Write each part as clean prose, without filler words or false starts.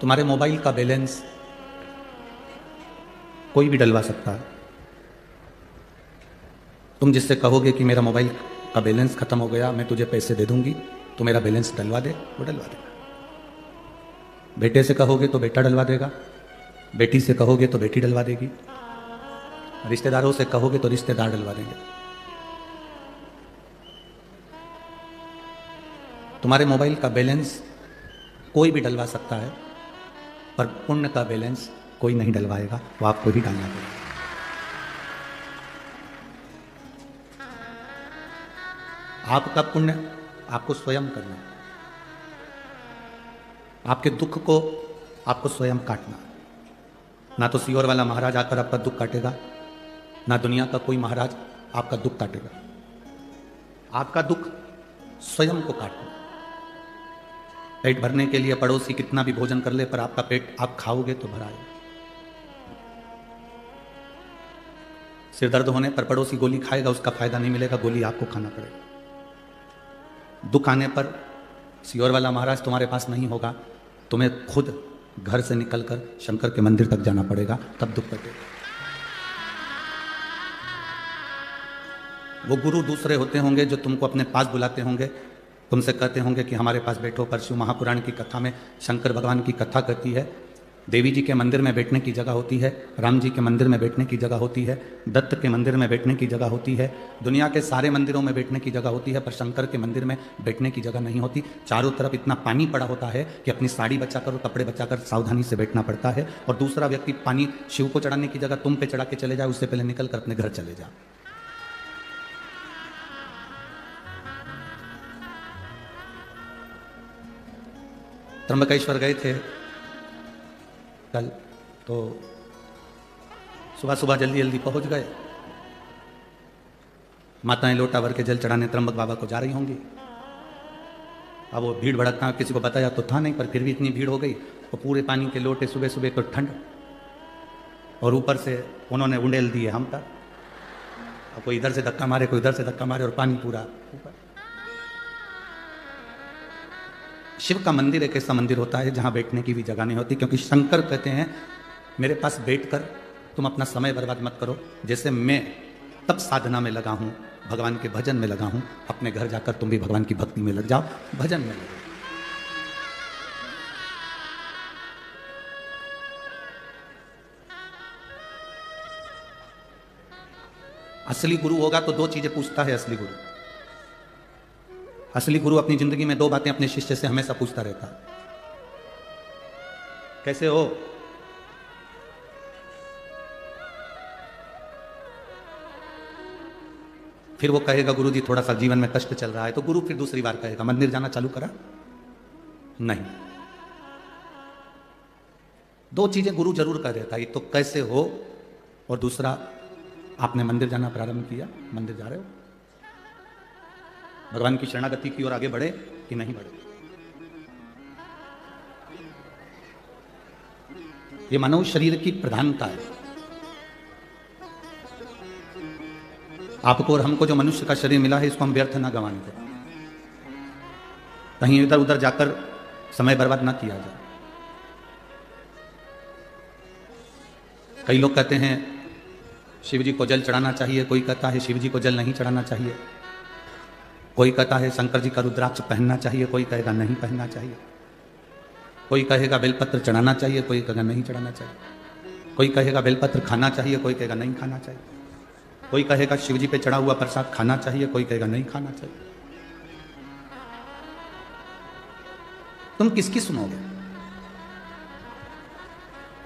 तुम्हारे मोबाइल का बैलेंस कोई भी डलवा सकता है। तुम जिससे कहोगे कि मेरा मोबाइल का बैलेंस खत्म हो गया, मैं तुझे पैसे दे दूंगी, तो मेरा बैलेंस डलवा दे, वो डलवा देगा। बेटे से कहोगे तो बेटा डलवा देगा, बेटी से कहोगे तो बेटी डलवा देगी, रिश्तेदारों से कहोगे तो रिश्तेदार डलवा देंगे। तुम्हारे मोबाइल का बैलेंस कोई भी डलवा सकता है, पर पुण्य का बैलेंस कोई नहीं डलवाएगा, वो आपको ही डालना पड़ेगा। आपका पुण्य आपको स्वयं करना, आपके दुख को आपको स्वयं काटना। ना तो सियोर वाला महाराज आकर आपका दुख काटेगा, ना दुनिया का कोई महाराज आपका दुख काटेगा। आपका दुख स्वयं को काटना। पेट भरने के लिए पड़ोसी कितना भी भोजन कर ले, पर आपका पेट आप खाओगे तो भरा है। सिर दर्द होने पर पड़ोसी गोली खाएगा, उसका फायदा नहीं मिलेगा, गोली आपको खाना पड़ेगा। दुख आने पर सियोर वाला महाराज तुम्हारे पास नहीं होगा, तुम्हें खुद घर से निकलकर शंकर के मंदिर तक जाना पड़ेगा, तब दुख कटेगा। वो गुरु दूसरे होते होंगे जो तुमको अपने पास बुलाते होंगे, तुमसे कहते होंगे कि हमारे पास बैठो। परशु महापुराण की कथा में शंकर भगवान की कथा करती है। देवी जी के मंदिर में बैठने की जगह होती है, राम जी के मंदिर में बैठने की जगह होती है, दत्त के मंदिर में बैठने की जगह होती है, दुनिया के सारे मंदिरों में बैठने की जगह होती है, पर शंकर के मंदिर में बैठने की जगह नहीं होती। चारों तरफ इतना पानी पड़ा होता है कि अपनी साड़ी बचाकर और कपड़े बचाकर सावधानी से बैठना पड़ता है, और दूसरा व्यक्ति पानी शिव को चढ़ाने की जगह तुम पे चढ़ा के चले जाए, उससे पहले निकल कर अपने घर चले जाए। त्र्यंबकेश्वर गए थे कल, तो सुबह सुबह जल्दी जल्दी पहुंच गए। माताएं लोटा भर के जल चढ़ाने त्र्यंबक बाबा को जा रही होंगी। अब वो भीड़ भड़कता किसी को बताया तो था नहीं, पर फिर भी इतनी भीड़ हो गई, और पूरे पानी के लोटे, सुबह सुबह तो ठंड, और ऊपर से उन्होंने उंडेल दिए हम तक। अब कोई इधर से धक्का मारे, कोई उधर से धक्का मारे, और पानी पूरा ऊपर। शिव का मंदिर एक ऐसा मंदिर होता है जहां बैठने की भी जगह नहीं होती, क्योंकि शंकर कहते हैं मेरे पास बैठकर तुम अपना समय बर्बाद मत करो। जैसे मैं तब साधना में लगा हूं, भगवान के भजन में लगा हूं, अपने घर जाकर तुम भी भगवान की भक्ति में लग जाओ, भजन में लगो। असली गुरु होगा तो दो चीजें पूछता है असली गुरु। असली गुरु अपनी जिंदगी में दो बातें अपने शिष्य से हमेशा पूछता रहता है। कैसे हो? फिर वो कहेगा गुरु जी थोड़ा सा जीवन में कष्ट चल रहा है, तो गुरु फिर दूसरी बार कहेगा मंदिर जाना चालू करा? नहीं। दो चीजें गुरु जरूर कह देता है, एक तो कैसे हो, और दूसरा आपने मंदिर जाना प्रारंभ किया, मंदिर जा रहे हो, भगवान की शरणागति की ओर आगे बढ़े कि नहीं बढ़े। ये मानव शरीर की प्रधानता है। आपको और हमको जो मनुष्य का शरीर मिला है, इसको हम व्यर्थ ना गंवाने दें, कहीं इधर उधर जाकर समय बर्बाद ना किया जाए। कई लोग कहते हैं शिव जी को जल चढ़ाना चाहिए, कोई कहता है शिव जी को जल नहीं चढ़ाना चाहिए, कोई कहता है शंकर जी का रुद्राक्ष पहनना चाहिए, कोई कहेगा नहीं पहनना चाहिए, कोई कहेगा बेलपत्र चढ़ाना चाहिए, कोई कहेगा नहीं चढ़ाना चाहिए, कोई कहेगा बेलपत्र खाना चाहिए, कोई कहेगा नहीं खाना चाहिए, कोई कहेगा शिव जी पे चढ़ा हुआ प्रसाद खाना चाहिए, कोई कहेगा नहीं खाना चाहिए। तुम किसकी सुनोगे?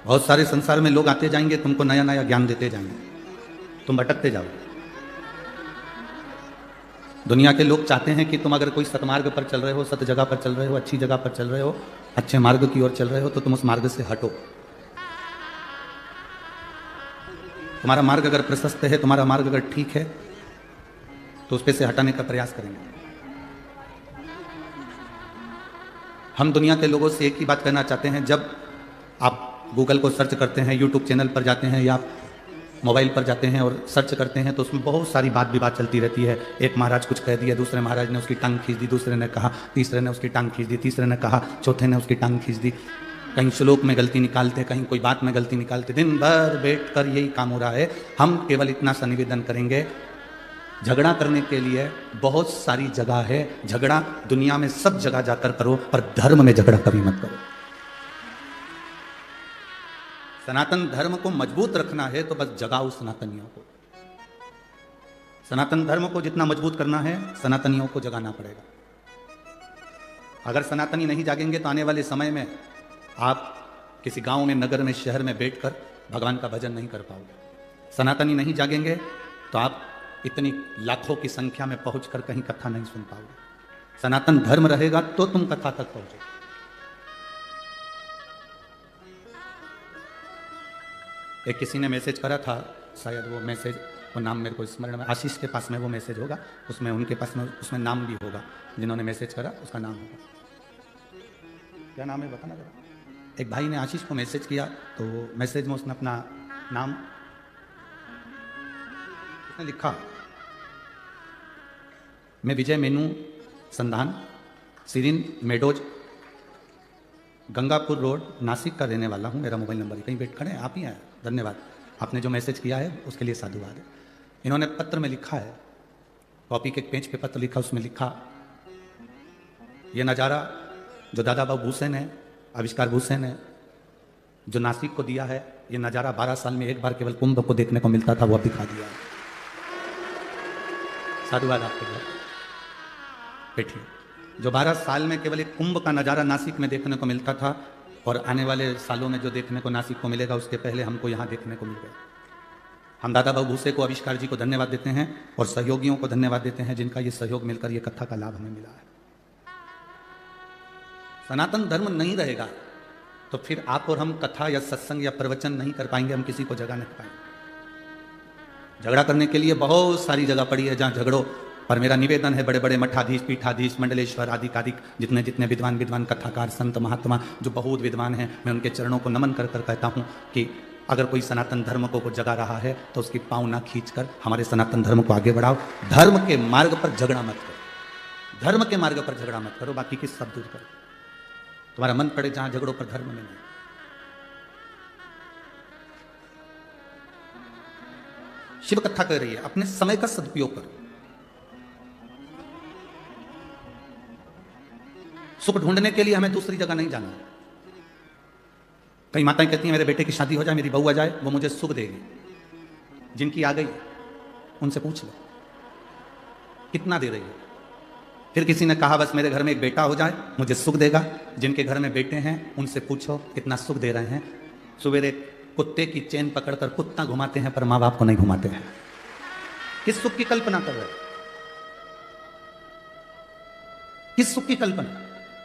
बहुत सारे संसार में लोग आते जाएंगे, तुमको नया नया ज्ञान देते जाएंगे, तुम भटकते जाओगे। दुनिया के लोग चाहते हैं कि तुम अगर कोई सतमार्ग पर चल रहे हो, सत जगह पर चल रहे हो, अच्छी जगह पर चल रहे हो, अच्छे मार्ग की ओर चल रहे हो, तो तुम उस मार्ग से हटो। तुम्हारा मार्ग अगर प्रशस्त है, तुम्हारा मार्ग अगर ठीक है, तो उस पे से हटाने का प्रयास करेंगे। हम दुनिया के लोगों से एक ही बात कहना चाहते हैं, जब आप गूगल को सर्च करते हैं, यूट्यूब चैनल पर जाते हैं, या मोबाइल पर जाते हैं और सर्च करते हैं, तो उसमें बहुत सारी बात विवाद चलती रहती है। एक महाराज कुछ कह दिया, दूसरे महाराज ने उसकी टांग खींच दी, दूसरे ने कहा, तीसरे ने उसकी टांग खींच दी, तीसरे ने कहा, चौथे ने उसकी टांग खींच दी। कहीं श्लोक में गलती निकालते, कहीं कोई बात में गलती निकालते, दिन भर बैठकर यही काम हो रहा है। हम केवल इतना सा निवेदन करेंगे, झगड़ा करने के लिए बहुत सारी जगह है, झगड़ा दुनिया में सब जगह जाकर करो, पर धर्म में झगड़ा कभी मत करो। सनातन धर्म को मजबूत रखना है तो बस जगाओ सनातनियों को। सनातन धर्म को जितना मजबूत करना है, सनातनियों को जगाना पड़ेगा। अगर सनातनी नहीं जागेंगे तो आने वाले समय में आप किसी गांव में, नगर में, शहर में बैठकर भगवान का भजन नहीं कर पाओगे। सनातनी नहीं जागेंगे तो आप इतनी लाखों की संख्या में पहुंचकर कहीं कथा नहीं सुन पाओगे। सनातन धर्म रहेगा तो तुम कथा तक पहुंचोगे। एक किसी ने मैसेज करा था, शायद वो मैसेज, वो नाम मेरे को स्मरण में, आशीष के पास में वो मैसेज होगा, उसमें उनके पास में उसमें नाम भी होगा, जिन्होंने मैसेज करा उसका नाम होगा। क्या नाम है बताना जरा। एक भाई ने आशीष को मैसेज किया, तो मैसेज में उसने अपना नाम उसने लिखा, मैं विजय मेनू संधान, Sirin meadows, Gangapur road, Nashik का रहने वाला हूँ। मेरा मोबाइल नंबर कहीं वेट करें, आप ही आए, धन्यवाद। आपने जो मैसेज किया है उसके लिए साधुवाद है। इन्होंने पत्र में लिखा है, कॉपी के पेज पे पत्र लिखा, उसमें लिखा, ये नज़ारा जो दादा बाबू भूषण है, आविष्कार भूषण ने जो नासिक को दिया है, ये नज़ारा 12 साल में एक बार केवल कुंभ को देखने को मिलता था, वो अब दिखा दिया है। साधुवाद आपके लिए, बैठिए। जो 12 साल में केवल एक कुंभ का नज़ारा नासिक में देखने को मिलता था, और आने वाले सालों में जो देखने को नासिक को मिलेगा, उसके पहले हमको यहाँ देखने को मिल गया। हम दादा बाबू भूसे को, आविष्कार जी को धन्यवाद देते हैं, और सहयोगियों को धन्यवाद देते हैं जिनका ये सहयोग मिलकर ये कथा का लाभ हमें मिला है। सनातन धर्म नहीं रहेगा तो फिर आप और हम कथा या सत्संग या प्रवचन नहीं कर पाएंगे, हम किसी को जगा नहीं पाएंगे। झगड़ा करने के लिए बहुत सारी जगह पड़ी है जहां झगड़ो, पर मेरा निवेदन है, बड़े बड़े मठाधीश, पीठाधीश, मंडलेश्वर आदि जितने जितने विद्वान कथाकार, संत महात्मा जो बहुत विद्वान हैं, मैं उनके चरणों को नमन कर कर कहता हूँ कि अगर कोई सनातन धर्म को जगा रहा है तो उसकी पाँव ना खींचकर हमारे सनातन धर्म को आगे बढ़ाओ। धर्म के मार्ग पर झगड़ा मत करो, धर्म के मार्ग पर झगड़ा मत करो, बाकी की सब दूर करो। तुम्हारा मन पड़े जहां झगड़ों पर, धर्म में नहीं। शिव कथा कर रही है, अपने समय का सदुपयोग करो। सुख ढूंढने के लिए हमें दूसरी जगह नहीं जाना। कई माताएं कहती हैं मेरे बेटे की शादी हो जाए, मेरी बहू आ जाए, वो मुझे सुख देगी। जिनकी आ गई उनसे पूछ लो कितना दे रही है। फिर किसी ने कहा बस मेरे घर में एक बेटा हो जाए मुझे सुख देगा। जिनके घर में बेटे हैं उनसे पूछो कितना सुख दे रहे हैं। सवेरे कुत्ते की चेन पकड़कर कुत्ता घुमाते हैं, पर माँ बाप को नहीं घुमाते हैं। किस सुख की कल्पना कर रहे? किस सुख की कल्पना?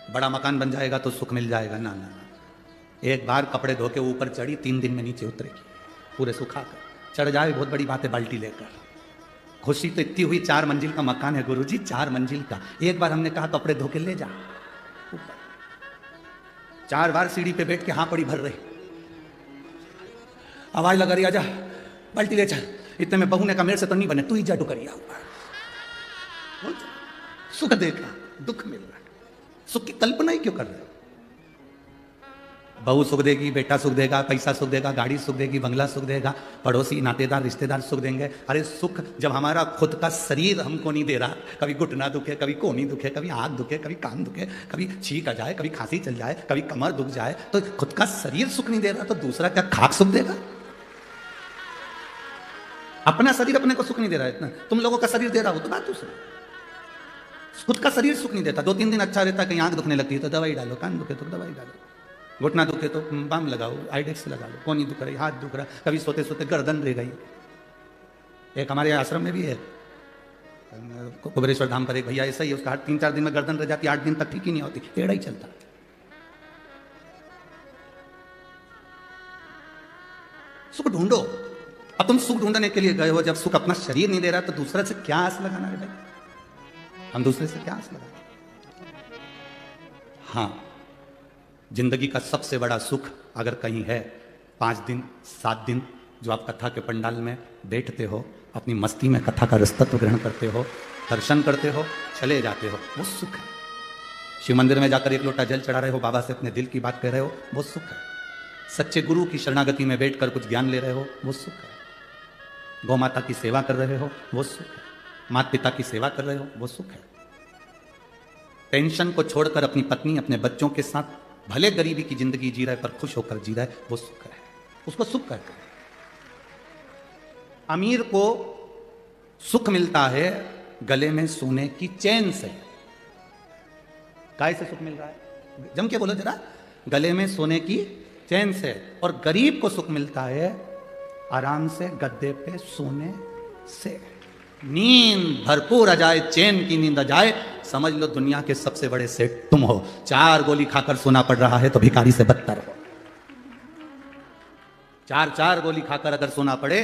बड़ा मकान बन जाएगा तो सुख मिल जाएगा? ना ना ना। एक बार कपड़े धो के ऊपर चढ़ी, 3 दिन में नीचे उतरेगी, पूरे सुखा कर। चढ़ जाए बहुत बड़ी बात है, बाल्टी लेकर। खुशी तो इतनी हुई, 4 मंजिल का मकान है गुरुजी, 4 मंजिल का। एक बार हमने कहा कपड़े धो के ले जा ऊपर, 4 बार सीढ़ी पे बैठ के हाँ पड़ी भर रही, आवाज लगा रही आजा बाल्टी ले चल। इतने में बहू ने कहा मेरे से तो नहीं बने, तू ही जा डुकरिया ऊपर। सुख देखा, दुख मिल रहा, सुख की कल्पना ही क्यों कर रहे? बहू सुख देगी, बेटा सुख देगा, पैसा सुख देगा, गाड़ी सुख देगी, बंगला सुख देगा, पड़ोसी नातेदार रिश्तेदार सुख देंगे। अरे सुख जब हमारा खुद का शरीर हमको नहीं दे रहा, कभी घुटना दुखे, कभी कोहनी दुखे, कभी आंख दुखे, कभी कान दुखे, कभी छींक आ जाए, कभी खांसी चल जाए, कभी कमर दुख जाए, तो खुद का शरीर सुख नहीं दे रहा तो दूसरा क्या खाक सुख देगा? अपना शरीर अपने को सुख नहीं दे रहा है इतना, तुम लोगों का शरीर दे रहा हो तो बात दूसरी। खुद का शरीर सुख नहीं देता। 2-3 दिन अच्छा रहता है, कहीं आंख दुखने लगती है तो दवाई डालो, कान दुखे तो दवाई डालो, घुटना दुखे तो बाम लगाओ, आइडेक्स लगा लो, कोनी दुख रही, हाथ दुख रहा, कभी सोते सोते गर्दन रह गई। एक हमारे आश्रम में भी है, कुबेरेश्वर धाम पर एक भैया ऐसा ही, उसका 3-4 दिन में गर्दन रह जाती, 8 दिन तक ठीक ही नहीं होती, टेढ़ा ही चलता। सुख ढूंढो। अब तुम सुख ढूंढने के लिए गए हो, जब सुख अपना शरीर नहीं दे रहा तो दूसरे से क्या आस लगाना है भाई? हम दूसरे से क्या आस लगाना? हाँ, जिंदगी का सबसे बड़ा सुख अगर कहीं है, 5 दिन 7 दिन जो आप कथा के पंडाल में बैठते हो, अपनी मस्ती में कथा का रसतत्व ग्रहण करते हो, दर्शन करते हो, चले जाते हो, वो सुख है। शिव मंदिर में जाकर एक लोटा जल चढ़ा रहे हो, बाबा से अपने दिल की बात कह रहे हो, वो सुख है। सच्चे गुरु की शरणागति में बैठकर कुछ ज्ञान ले रहे हो, वो सुख है। गौ माता की सेवा कर रहे हो, वो सुख है। माता पिता की सेवा कर रहे हो, वो सुख है। टेंशन को छोड़कर अपनी पत्नी अपने बच्चों के साथ भले गरीबी की जिंदगी जी रहा है पर खुश होकर जी रहा है, वो सुख है। उसको सुख कहते हैं। अमीर को सुख मिलता है गले में सोने की चैन से। काय से सुख मिल रहा है? जम के बोलो जरा। गले में सोने की चैन से। और गरीब को सुख मिलता है आराम से गद्दे पे सोने से। नींद भरपूर आ जाए, चैन की नींद आ जाए, समझ लो दुनिया के सबसे बड़े सेठ तुम हो। 4 गोली खाकर सोना पड़ रहा है तो भिखारी से बदतर हो। 4 गोली खाकर अगर सोना पड़े,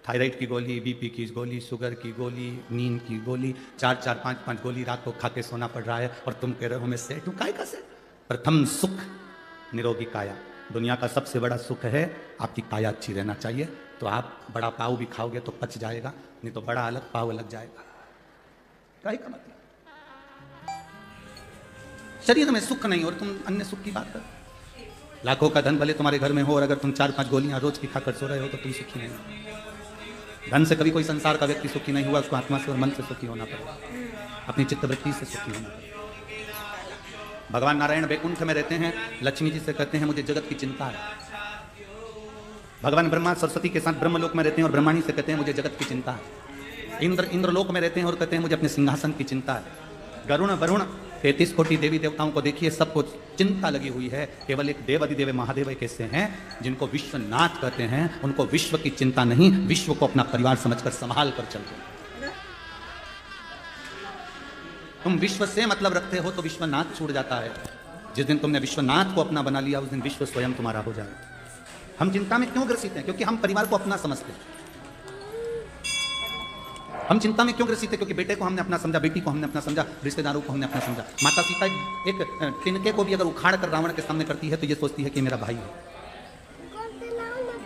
थायराइड की गोली, बीपी की गोली, शुगर की गोली, नींद की गोली, 4 5 गोली रात को खा के सोना पड़ रहा है और तुम कह रहे हो मैं सेठ हूं। काय का सेठ? प्रथम सुख निरोगी काया। दुनिया का सबसे बड़ा सुख है आपकी काया अच्छी रहना चाहिए। तो आप बड़ा पाव भी खाओगे तो पच जाएगा, नहीं तो बड़ा अलग पाव अलग जाएगा। काय का मतलब? शरीर में सुख नहीं और तुम अन्य सुख की बात कर। लाखों का धन भले तुम्हारे घर में हो और अगर तुम 4 5 गोलियां रोज की खाकर सो रहे हो तो तुम सुखी नहीं हो। धन से कभी कोई संसार का व्यक्ति सुखी नहीं हुआ, उसको आत्मा से और मन से सुखी होना पड़ेगा, अपनी चित्तवृत्ति से सुखी होना पड़ेगा। भगवान नारायण बैकुंठ में रहते हैं, लक्ष्मी जी से कहते हैं मुझे जगत की चिंता है। भगवान ब्रह्मा सरस्वती के साथ ब्रह्मलोक में रहते हैं और ब्रह्माणी से कहते हैं मुझे जगत की चिंता है। इंद्रलोक में रहते हैं और कहते हैं मुझे अपने सिंहासन की चिंता है। गरुण वरुण 33 कोटि देवी देवताओं को देखिए, सबको चिंता लगी हुई है। केवल एक देव अधिदेव महादेव एक ऐसे हैं जिनको विश्वनाथ कहते हैं, उनको विश्व की चिंता नहीं, विश्व को अपना परिवार समझकर संभाल कर चलते हैं। तुम विश्व से मतलब रखते हो तो विश्वनाथ छूट जाता है। जिस दिन तुमने विश्वनाथ को अपना बना लिया उस दिन विश्व स्वयं तुम्हारा हो जाए। हम चिंता में क्यों ग्रसित हैं? क्योंकि हम परिवार को अपना समझते हैं। हम चिंता में क्यों ग्रसित हैं? क्योंकि बेटे को हमने अपना समझा, बेटी को हमने अपना समझा, रिश्तेदारों को हमने अपना समझा। माता सीता एक तिनके को भी अगर उखाड़ कर रावण के सामने करती है तो ये सोचती है कि मेरा भाई है।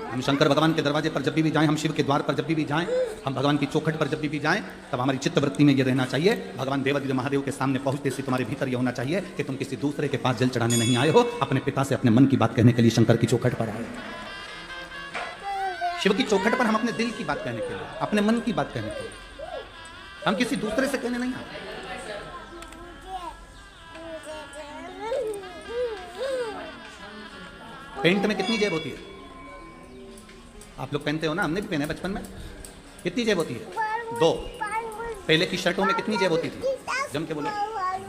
हम शंकर भगवान के दरवाजे पर जब भी जाएं, हम शिव के द्वार पर जब भी जाएं, हम भगवान की चौखट पर जब भी जाएं, तब हमारी चित्तवृत्ति में ये रहना चाहिए, भगवान देवादिदेव महादेव के सामने पहुंचते से तुम्हारे भीतर ये होना चाहिए कि तुम किसी दूसरे के पास जल चढ़ाने नहीं आए हो, अपने पिता से अपने मन की बात कहने के लिए शंकर की चौखट पर आए। शिव की चौखट पर हम अपने दिल की बात कहने के लिए, अपने मन की बात कहने के लिए, हम किसी दूसरे से कहने नहीं आए। पेंट में कितनी जेब होती है? आप लोग पहनते हो ना, हमने भी पहने बचपन में। कितनी जेब होती है? 2। पहले की शर्टों में कितनी जेब होती थी? जम के बोलो।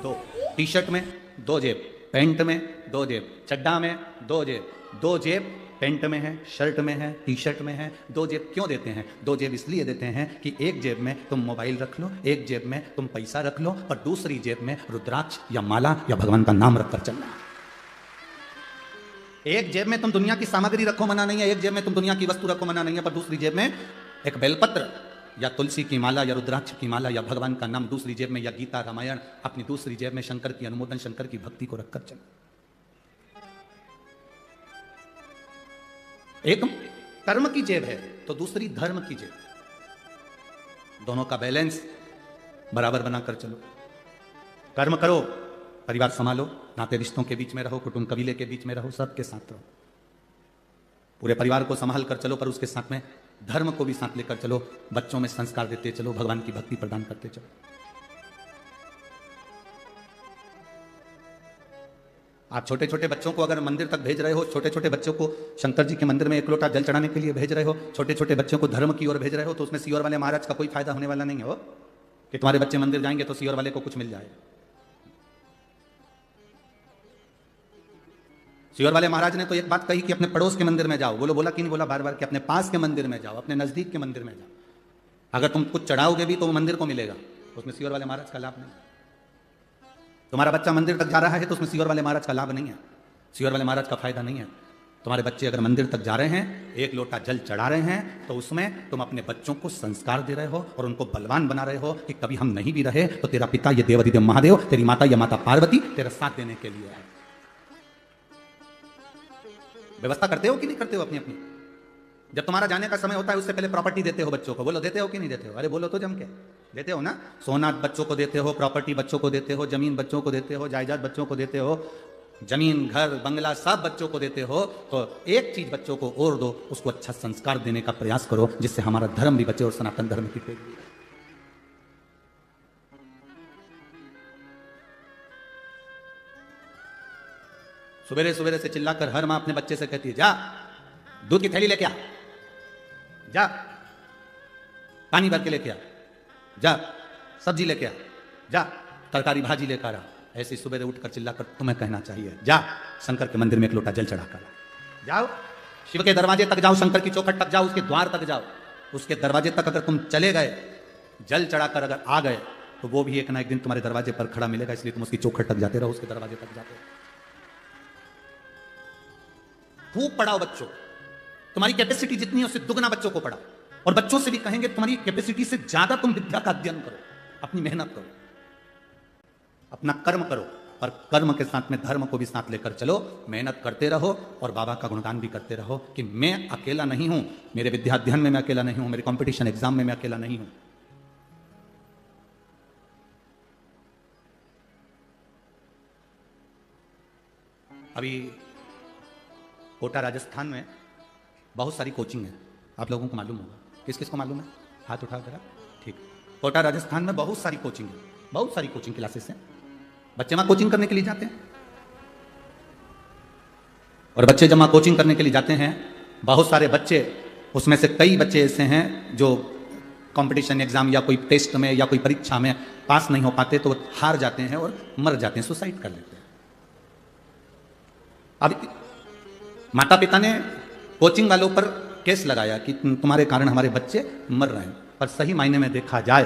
2। टी शर्ट में 2 जेब, पैंट में 2 जेब, चड्डा में 2 जेब। 2 जेब पैंट में है, शर्ट में है, टी शर्ट में है। 2 जेब क्यों देते हैं? 2 जेब इसलिए देते हैं कि एक जेब में तुम मोबाइल रख लो, एक जेब में तुम पैसा रख लो और दूसरी जेब में रुद्राक्ष या माला या भगवान का नाम रखकर चलना। एक जेब में तुम दुनिया की सामग्री रखो, मना नहीं है। एक जेब में तुम दुनिया की वस्तु रखो, मना नहीं है। पर दूसरी जेब में एक बेलपत्र या तुलसी की माला या रुद्राक्ष की माला या भगवान का नाम, दूसरी जेब में या गीता रामायण, अपनी दूसरी जेब में शंकर की अनुमोदन, शंकर की भक्ति को रखकर चलो। एक कर्म की जेब है तो दूसरी धर्म की जेब। दोनों का बैलेंस बराबर बनाकर चलो। कर्म करो, परिवार संभालो, नाते रिश्तों के बीच में रहो, कुटुंब कबीले के बीच में रहो, सबके साथ रहो। पूरे परिवार को संभाल कर चलो, पर उसके साथ में धर्म को भी साथ लेकर चलो। बच्चों में संस्कार देते चलो, भगवान की भक्ति प्रदान करते चलो। आप छोटे छोटे बच्चों को अगर मंदिर तक भेज रहे हो, छोटे छोटे बच्चों को शंकर जी के मंदिर में 1 लोटा जल चढ़ाने के लिए भेज रहे हो, छोटे छोटे बच्चों को धर्म की ओर भेज रहे हो, तो उसमें सीहोर वाले महाराज का कोई फायदा होने वाला नहीं हो कि तुम्हारे बच्चे मंदिर जाएंगे तो सीहोर वाले को कुछ मिल जाए। सीहोर वाले महाराज ने तो एक बात कही कि अपने पड़ोस के मंदिर में जाओ। बोलो बोला कि नहीं बोला? बार बार कि अपने पास के मंदिर में जाओ, अपने नजदीक के मंदिर में जाओ। अगर तुम कुछ चढ़ाओगे भी तो वो मंदिर को मिलेगा, उसमें सीहोर वाले महाराज का लाभ नहीं। तुम्हारा बच्चा मंदिर तक जा रहा है तो उसमें सीहोर वाले महाराज का लाभ नहीं है, सीहोर वाले महाराज का फायदा नहीं है। तुम्हारे बच्चे अगर मंदिर तक जा रहे हैं, 1 लोटा जल चढ़ा रहे हैं, तो उसमें तुम अपने बच्चों को संस्कार दे रहे हो और उनको बलवान बना रहे हो कि कभी हम नहीं भी रहे तो तेरा पिता ये देवाधिदेव महादेव, तेरी माता या माता पार्वती तेरा साथ देने के लिए है। व्यवस्था करते हो कि नहीं करते हो अपनी अपनी? जब तुम्हारा जाने का समय होता है उससे पहले प्रॉपर्टी देते हो बच्चों को। बोलो देते हो कि नहीं देते हो? अरे बोलो तो जम के देते हो ना, सोना बच्चों को देते हो, प्रॉपर्टी बच्चों को देते हो, जमीन बच्चों को देते हो, जायदाद बच्चों को देते हो, जमीन घर बंगला सब बच्चों को देते हो, तो एक चीज बच्चों को और दो, उसको अच्छा संस्कार देने का प्रयास करो, जिससे हमारा धर्म भी बचे और सनातन धर्म की पैरवी। सुबेरे सुबेरे से चिल्लाकर हर मां अपने बच्चे से कहती है, जा दूध की थैली लेके आ, जा पानी भर के लेके आ, जा सब्जी लेके आ, जा तरकारी भाजी लेकर आ। ऐसे सुबेरे उठकर चिल्लाकर तुम्हें कहना चाहिए, जा शंकर के मंदिर में एक लोटा जल चढ़ाकर आ, जाओ शिव के दरवाजे तक जाओ, शंकर की चौखट तक जाओ, उसके द्वार तक जाओ, उसके दरवाजे तक अगर तुम चले गए, जल चढ़ाकर अगर आ गए, तो वो भी एक ना एक दिन तुम्हारे दरवाजे पर खड़ा मिलेगा, इसलिए तुम उसकी चौखट तक जाते रहो, उसके दरवाजे तक जाते रहो। खूब पढ़ाओ बच्चों, तुम्हारी कैपेसिटी जितनी है उससे दुगना बच्चों को पढ़ाओ, और बच्चों से भी कहेंगे तुम्हारी कैपेसिटी से ज्यादा तुम विद्या का अध्ययन करो, अपनी मेहनत करो, अपना कर्म करो, और कर्म के साथ में धर्म को भी साथ लेकर चलो, मेहनत करते रहो और बाबा का गुणगान भी करते रहो कि मैं अकेला नहीं हूं, मेरे विद्या अध्ययन में मैं अकेला नहीं हूं, मेरे कंपटीशन एग्जाम में मैं अकेला नहीं हूं। अभी कोटा राजस्थान में बहुत सारी कोचिंग है, आप लोगों को मालूम होगा, किस किस को मालूम है, हाथ उठाओ जरा। ठीक, कोटा राजस्थान में बहुत सारी कोचिंग है, बहुत सारी कोचिंग क्लासेस हैं, बच्चे वहां कोचिंग करने के लिए जाते हैं, और बच्चे जब वहां कोचिंग करने के लिए जाते हैं, बहुत सारे बच्चे, उसमें से कई बच्चे ऐसे हैं जो कंपटीशन एग्जाम या कोई टेस्ट में या कोई परीक्षा में पास नहीं हो पाते, तो हार जाते हैं और मर जाते हैं, सुसाइड कर लेते हैं। अब माता पिता ने कोचिंग वालों पर केस लगाया कि तुम्हारे कारण हमारे बच्चे मर रहे हैं, पर सही मायने में देखा जाए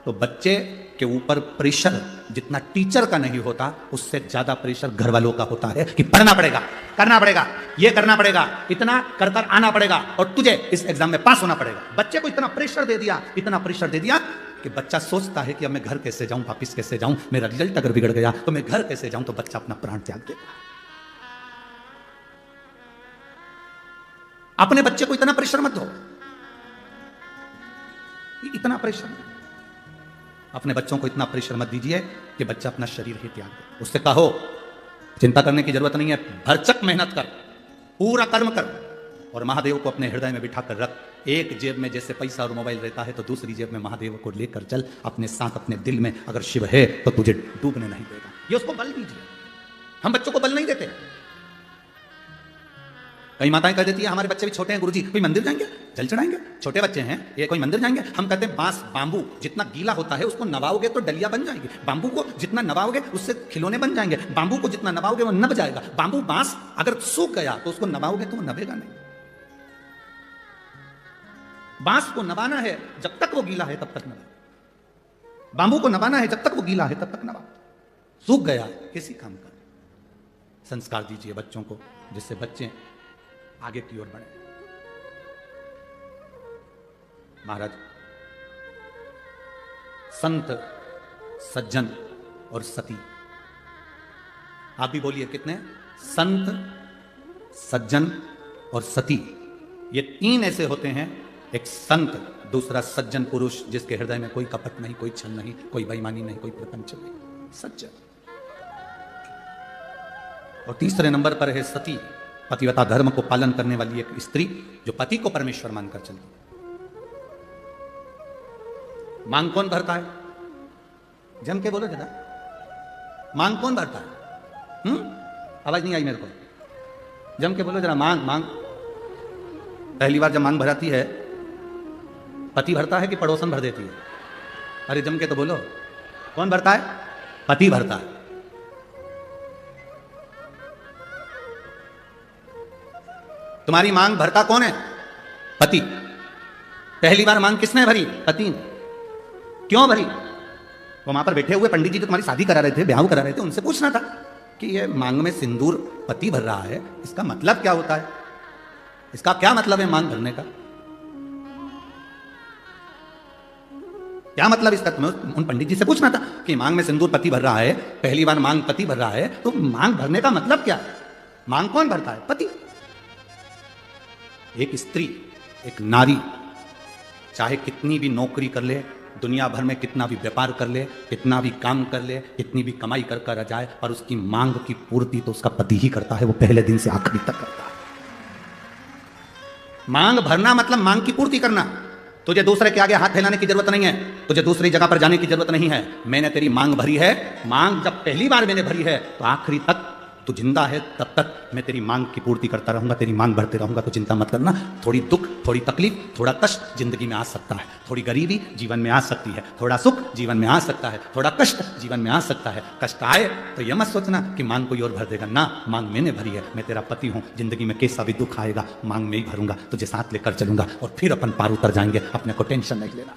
तो बच्चे के ऊपर प्रेशर जितना टीचर का नहीं होता, उससे ज्यादा प्रेशर घर वालों का होता है कि पढ़ना पड़ेगा, करना पड़ेगा, ये करना पड़ेगा, इतना कर कर आना पड़ेगा, और तुझे इस एग्जाम में पास होना पड़ेगा। बच्चे को इतना प्रेशर दे दिया, इतना प्रेशर दे दिया कि बच्चा सोचता है कि अब मैं घर कैसे जाऊं, वापिस कैसे जाऊं, मेरा रिजल्ट अगर बिगड़ गया तो मैं घर कैसे जाऊं, तो बच्चा अपना प्राण त्याग देगा। अपने बच्चे को इतना प्रेशर मत दो, इतना प्रेशर, अपने बच्चों को इतना प्रेशर मत दीजिए कि बच्चा अपना शरीर ही त्याग दे। उससे कहो चिंता करने की जरूरत नहीं है, भरचक मेहनत कर, पूरा कर्म कर, और महादेव को अपने हृदय में बिठा कर रख। एक जेब में जैसे पैसा और मोबाइल रहता है, तो दूसरी जेब में महादेव को लेकर चल, अपने साथ अपने दिल में अगर शिव है तो तुझे डूबने नहीं देगा। ये उसको बल दीजिए, हम बच्चों को बल नहीं देते। कई माताएं कह देती है हमारे बच्चे भी छोटे हैं गुरुजी, कोई मंदिर जाएंगे, जल चढ़ाएंगे, छोटे बच्चे हैं ये, कोई मंदिर जाएंगे। हम कहते हैं बांस बांबू जितना गीला होता है उसको नवाओगे तो डलिया बन जाएगी, बांबू को जितना नवाओगे उससे खिलौने बन जाएंगे, बांबू को जितना नवाओगे वो नब जाएगा। बांबू बांस अगर सूख गया तो उसको नवाओगे तो वो नबेगा नहीं। बांस को नवाना है जब तक वो गीला है तब तक नवा, बांबू को नवाना है जब तक वो गीला है तब तक नवा, सूख गया किसी काम का। संस्कार दीजिए बच्चों को, जिससे बच्चे आगे की ओर बढ़े। महाराज, संत, सज्जन और सती, आप भी बोलिए कितने? संत, सज्जन और सती, ये तीन ऐसे होते हैं। एक संत, दूसरा सज्जन पुरुष जिसके हृदय में कोई कपट नहीं, कोई छल नहीं, कोई बेईमानी नहीं, कोई प्रपंच नहीं, सज्जन। और तीसरे नंबर पर है सती, पतिव्रता धर्म को पालन करने वाली एक स्त्री जो पति को परमेश्वर मानकर चलती है। मांग कौन भरता है? जम के बोलो जरा, मांग कौन भरता है? आवाज नहीं आई मेरे को, जम के बोलो जरा। मांग, मांग पहली बार जब मांग भराती है, पति भरता है कि पड़ोसन भर देती है? अरे जम के तो बोलो, कौन भरता है? पति भरता है। तुम्हारी मांग भरता कौन है? पति। पहली बार मांग किसने भरी? पति ने। क्यों भरी? वो वहां पर बैठे हुए पंडित जी जो तुम्हारी शादी करा रहे थे, ब्याह करा रहे थे, उनसे पूछना था कि ये मांग में सिंदूर पति भर रहा है, इसका मतलब क्या होता है, इसका क्या मतलब है मांग भरने का, क्या मतलब इसका? तुम्हें उन पंडित जी से पूछना था कि मांग में सिंदूर पति भर रहा है, पहली बार मांग पति भर रहा है, तो मांग भरने का मतलब क्या है? मांग कौन भरता है? पति। एक स्त्री, एक नारी चाहे कितनी भी नौकरी कर ले, दुनिया भर में कितना भी व्यापार कर ले, कितना भी काम कर ले, कितनी भी कमाई कर कर जाए, पर उसकी मांग की पूर्ति तो उसका पति ही करता है। वो पहले दिन से आखिरी तक करता है। मांग भरना मतलब मांग की पूर्ति करना। तुझे दूसरे के आगे हाथ फैलाने की जरूरत नहीं है, तुझे दूसरी जगह पर जाने की जरूरत नहीं है। मैंने तेरी मांग भरी है। मांग जब पहली बार मैंने भरी है तो आखिरी तक तू जिंदा है, तब तक मैं तेरी मांग की पूर्ति करता रहूंगा, तेरी मांग भरते रहूंगा। तो चिंता मत करना। थोड़ी दुख, थोड़ी तकलीफ, थोड़ा कष्ट जिंदगी में आ सकता है, थोड़ी गरीबी जीवन में आ सकती है, थोड़ा सुख जीवन में आ सकता है, थोड़ा कष्ट जीवन में आ सकता है। कष्ट आए तो यह मत सोचना कि मांग कोई और भर देगा ना, मांग मैंने भरी है। मैं तेरा पति हूं। जिंदगी में कैसा भी दुख आएगा मांग में ही भरूंगा, तुझे साथ लेकर चलूंगा और फिर अपन पार उतर जाएंगे। अपने को टेंशन नहीं लेना।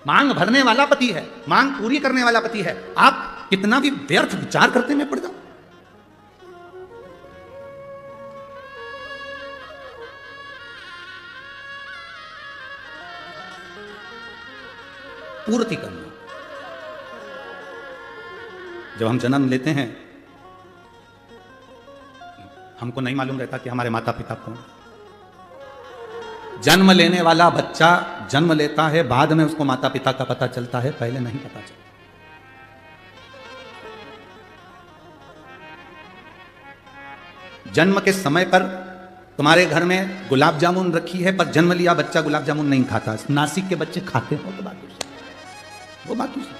मांग भरने वाला पति है, मांग पूरी करने वाला पति है। आप कितना भी व्यर्थ विचार करते में पड़ जाओ, पूर्ति करना। जब हम जन्म लेते हैं हमको नहीं मालूम रहता कि हमारे माता पिता कौन। जन्म लेने वाला बच्चा जन्म लेता है, बाद में उसको माता पिता का पता चलता है, पहले नहीं पता चलता। जन्म के समय पर तुम्हारे घर में गुलाब जामुन रखी है, पर जन्म लिया बच्चा गुलाब जामुन नहीं खाता। नासिक के बच्चे खाते हो तो बात वो बात दूसरी।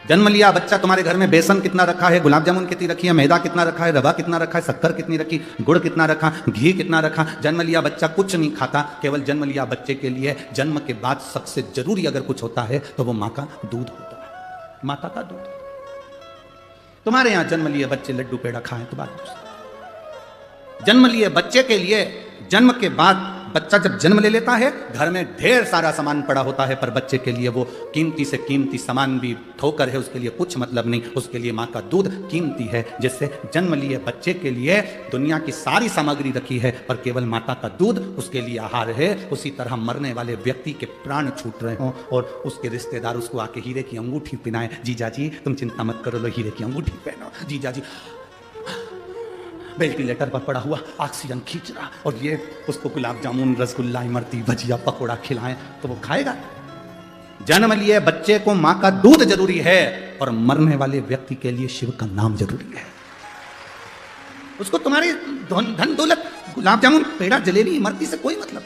जन्म लिया बच्चा, तुम्हारे घर में बेसन कितना रखा है, गुलाब जामुन कितनी रखी है, मैदा कितना रखा है, रवा कितना रखा है, शक्कर कितनी रखी, गुड़ कितना रखा, घी कितना रखा। जन्म लिया बच्चा कुछ नहीं खाता। केवल जन्म लिया बच्चे के लिए जन्म के बाद सबसे जरूरी अगर कुछ होता है तो वो माँ का दूध होता है, माता का दूध। तुम्हारे यहां जन्म लिए बच्चे लड्डू पेड़ा खाएं तो बात दूसरी। जन्म लिए बच्चे के लिए जन्म के बाद बच्चा जब जन्म ले लेता है, घर में ढेर सारा सामान पड़ा होता है, पर बच्चे के लिए वो कीमती से कीमती सामान भी ठोकर है, उसके लिए कुछ मतलब नहीं। उसके लिए माँ का दूध कीमती है। जिससे जन्म लिए बच्चे के लिए दुनिया की सारी सामग्री रखी है, पर केवल माता का दूध उसके लिए आहार है। उसी तरह मरने वाले व्यक्ति के प्राण छूट रहे हों और उसके रिश्तेदार उसको आके हीरे की अंगूठी पहनाए, जीजा जी तुम चिंता मत करो, लो हीरे की अंगूठी पहनो, जीजा जी वेंटिलेटर पर पड़ा हुआ ऑक्सीजन खींच रहा, और ये उसको गुलाब जामुन, रसगुल्ला, इमरती, भजिया, पकोड़ा खिलाएं तो वो खाएगा। जन्म लिए बच्चे को माँ का दूध जरूरी है, और मरने वाले व्यक्ति के लिए शिव का नाम जरूरी है। उसको तुम्हारी धन दौलत, गुलाब जामुन, पेड़ा, जलेबी, इमरती से कोई मतलब।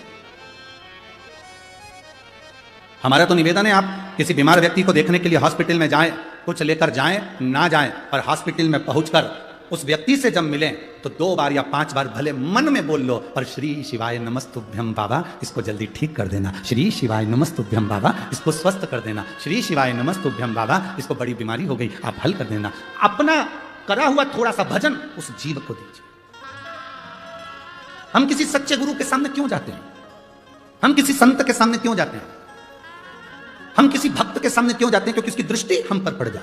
हमारा तो निवेदन है, आप किसी बीमार व्यक्ति को देखने के लिए हॉस्पिटल में जाएं, कुछ लेकर जाएं ना जाएं, पर हॉस्पिटल में पहुंचकर उस व्यक्ति से जब मिलें तो 2 बार या 5 बार भले मन में बोल लो, पर श्री शिवाय नमस्तुभ्यम बाबा इसको जल्दी ठीक कर देना, श्री शिवाय नमस्तुभ्यम बाबा इसको स्वस्थ कर देना, श्री शिवाय नमस्तुभ्यम बाबा इसको बड़ी बीमारी हो गई आप हल कर देना। अपना करा हुआ थोड़ा सा भजन उस जीव को दीजिए। हम किसी सच्चे गुरु के सामने क्यों जाते हैं? हम किसी संत के सामने क्यों जाते हैं? हम किसी भक्त के सामने क्यों जाते हैं? क्योंकि उसकी दृष्टि हम पर पड़ जाए।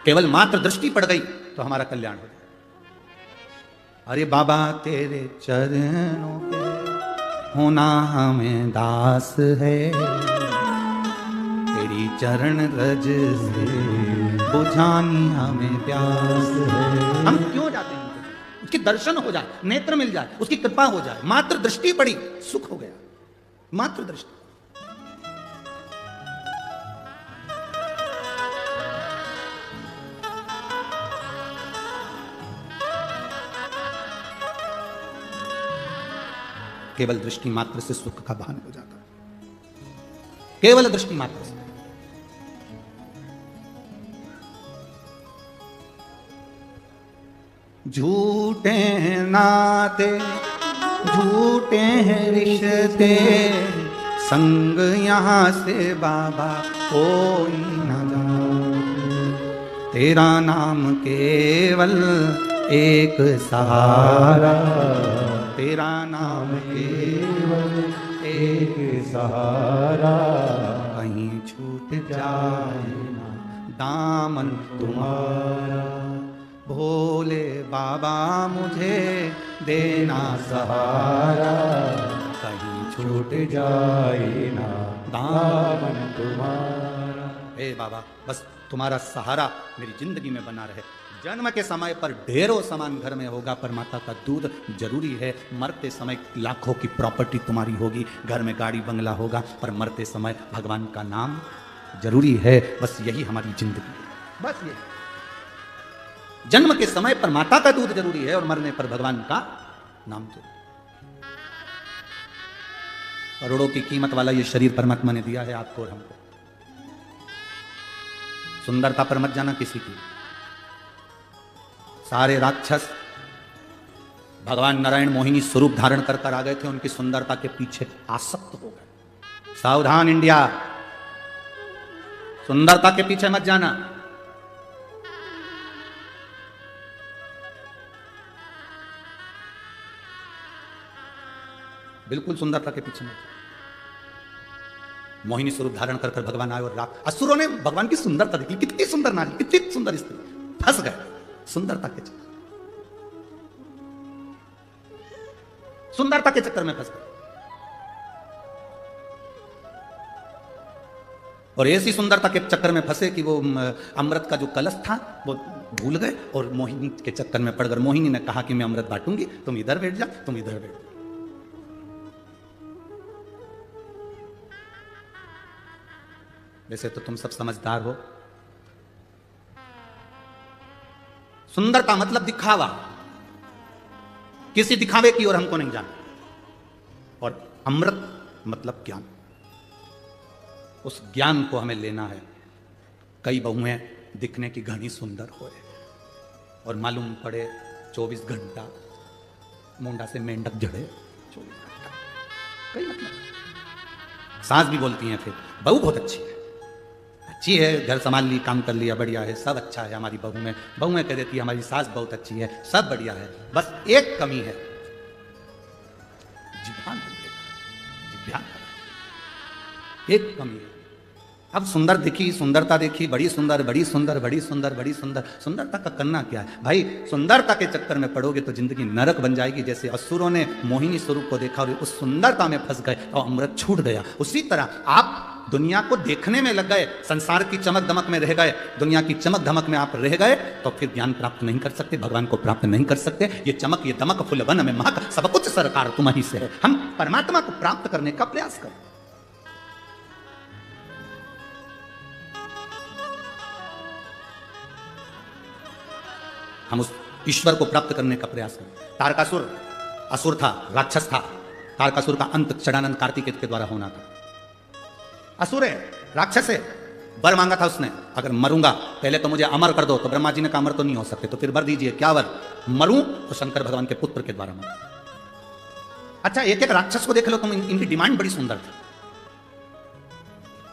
केवल मात्र दृष्टि पड़ गई तो हमारा कल्याण हो जाए। अरे बाबा तेरे चरणों के होना हमें दास है, तेरी चरण रज से बुझानी हमें प्यास है। हम क्यों जाते हैं? उसके दर्शन हो जाए, नेत्र मिल जाए, उसकी कृपा हो जाए। मात्र दृष्टि पड़ी, सुख हो गया। मात्र दृष्टि। केवल दृष्टि मात्र से सुख का भान हो जाता है, केवल दृष्टि मात्र से। झूठे हैं नाते, झूठे हैं रिश्ते, संग यहां से बाबा कोई न जाए। तेरा नाम केवल एक सहारा, तेरा नाम केवल एक सहारा, कहीं छूट जाए ना दामन तुम्हारा। भोले बाबा मुझे देना सहारा, कहीं छूट जाए ना दामन तुम्हारा। हे बाबा बस तुम्हारा सहारा मेरी जिंदगी में बना रहे। जन्म के समय पर ढेरों सामान घर में होगा, पर माता का दूध जरूरी है। मरते समय लाखों की प्रॉपर्टी तुम्हारी होगी, घर में गाड़ी बंगला होगा, पर मरते समय भगवान का नाम जरूरी है, बस यही हमारी जिंदगी है, बस ये। जन्म के समय पर माता का दूध जरूरी है और मरने पर भगवान का नाम जरूरी। करोड़ों की कीमत वाला ये शरीर परमात्मा ने दिया है आपको और हमको। सुंदरता पर मत जाना किसी की। सारे राक्षस भगवान नारायण मोहिनी स्वरूप धारण कर कर आ गए थे, उनकी सुंदरता के पीछे आसक्त हो गए। सावधान इंडिया, सुंदरता के पीछे मत जाना। बिल्कुल सुंदरता के पीछे मत। मोहिनी स्वरूप धारण कर कर भगवान आए और असुरों ने भगवान की सुंदरता देखी, कितनी सुंदर नारी, कितनी सुंदर स्त्री, फंस गए सुंदरता के चक्कर, सुंदरता के चक्कर में फंस गए। और ऐसी सुंदरता के चक्कर में फंसे कि वो अमृत का जो कलश था वो भूल गए और मोहिनी के चक्कर में पड़ गए। मोहिनी ने कहा कि मैं अमृत बांटूंगी, तुम इधर बैठ जा, तुम इधर बैठ जा। वैसे तो तुम सब समझदार हो। सुंदरता मतलब दिखावा, किसी दिखावे की ओर हमको नहीं जाना। और अमृत मतलब ज्ञान, उस ज्ञान को हमें लेना है। कई बहुएं दिखने की घनी सुंदर होए और मालूम पड़े 24 घंटा मुंडा से मेंढक जड़े। 24 घंटा कई मतलब सास भी बोलती हैं फिर बहू बहुत अच्छी है, अच्छी है, घर संभाल ली, काम कर लिया, बढ़िया है, सब अच्छा है हमारी बहू में। बहुएं कह देती है हमारी सास बहुत अच्छी है, सब बढ़िया है, बस एक कमी है, जिभान एक कमी है। अब सुंदर दिखी, सुंदरता देखी, बड़ी सुंदर, बड़ी सुंदर, बड़ी सुंदर, बड़ी सुंदर। सुंदरता का करना क्या है भाई? सुंदरता के चक्कर में पड़ोगे तो जिंदगी नरक बन जाएगी। जैसे असुरों ने मोहिनी स्वरूप को देखा और उस सुंदरता में फंस गए और अमृत छूट गया, उसी तरह आप दुनिया को देखने में लग गए, संसार की चमक दमक में रह गए, दुनिया की चमक धमक में आप रह गए तो फिर ज्ञान प्राप्त नहीं कर सकते, भगवान को प्राप्त नहीं कर सकते। ये चमक, ये दमक, फुलवन में महक, सब कुछ सरकार तुम ही से है। हम परमात्मा को प्राप्त करने का प्रयास करें। हम उस ईश्वर को प्राप्त करने का प्रयास करें। तारकासुर असुर था, राक्षस था। तारकासुर का अंत षडानंद कार्तिकेय के द्वारा होना था। असुर है, राक्षस है, वर मांगा था उसने, अगर मरूंगा पहले तो मुझे अमर कर दो। तो ब्रह्मा जी ने कहा अमर तो नहीं हो सकते, तो फिर वर दीजिए, क्या वर? मरूं तो शंकर भगवान के पुत्र के द्वारा मरूं। अच्छा, एक एक राक्षस को देख लो तुम, इनकी डिमांड बड़ी सुंदर थी।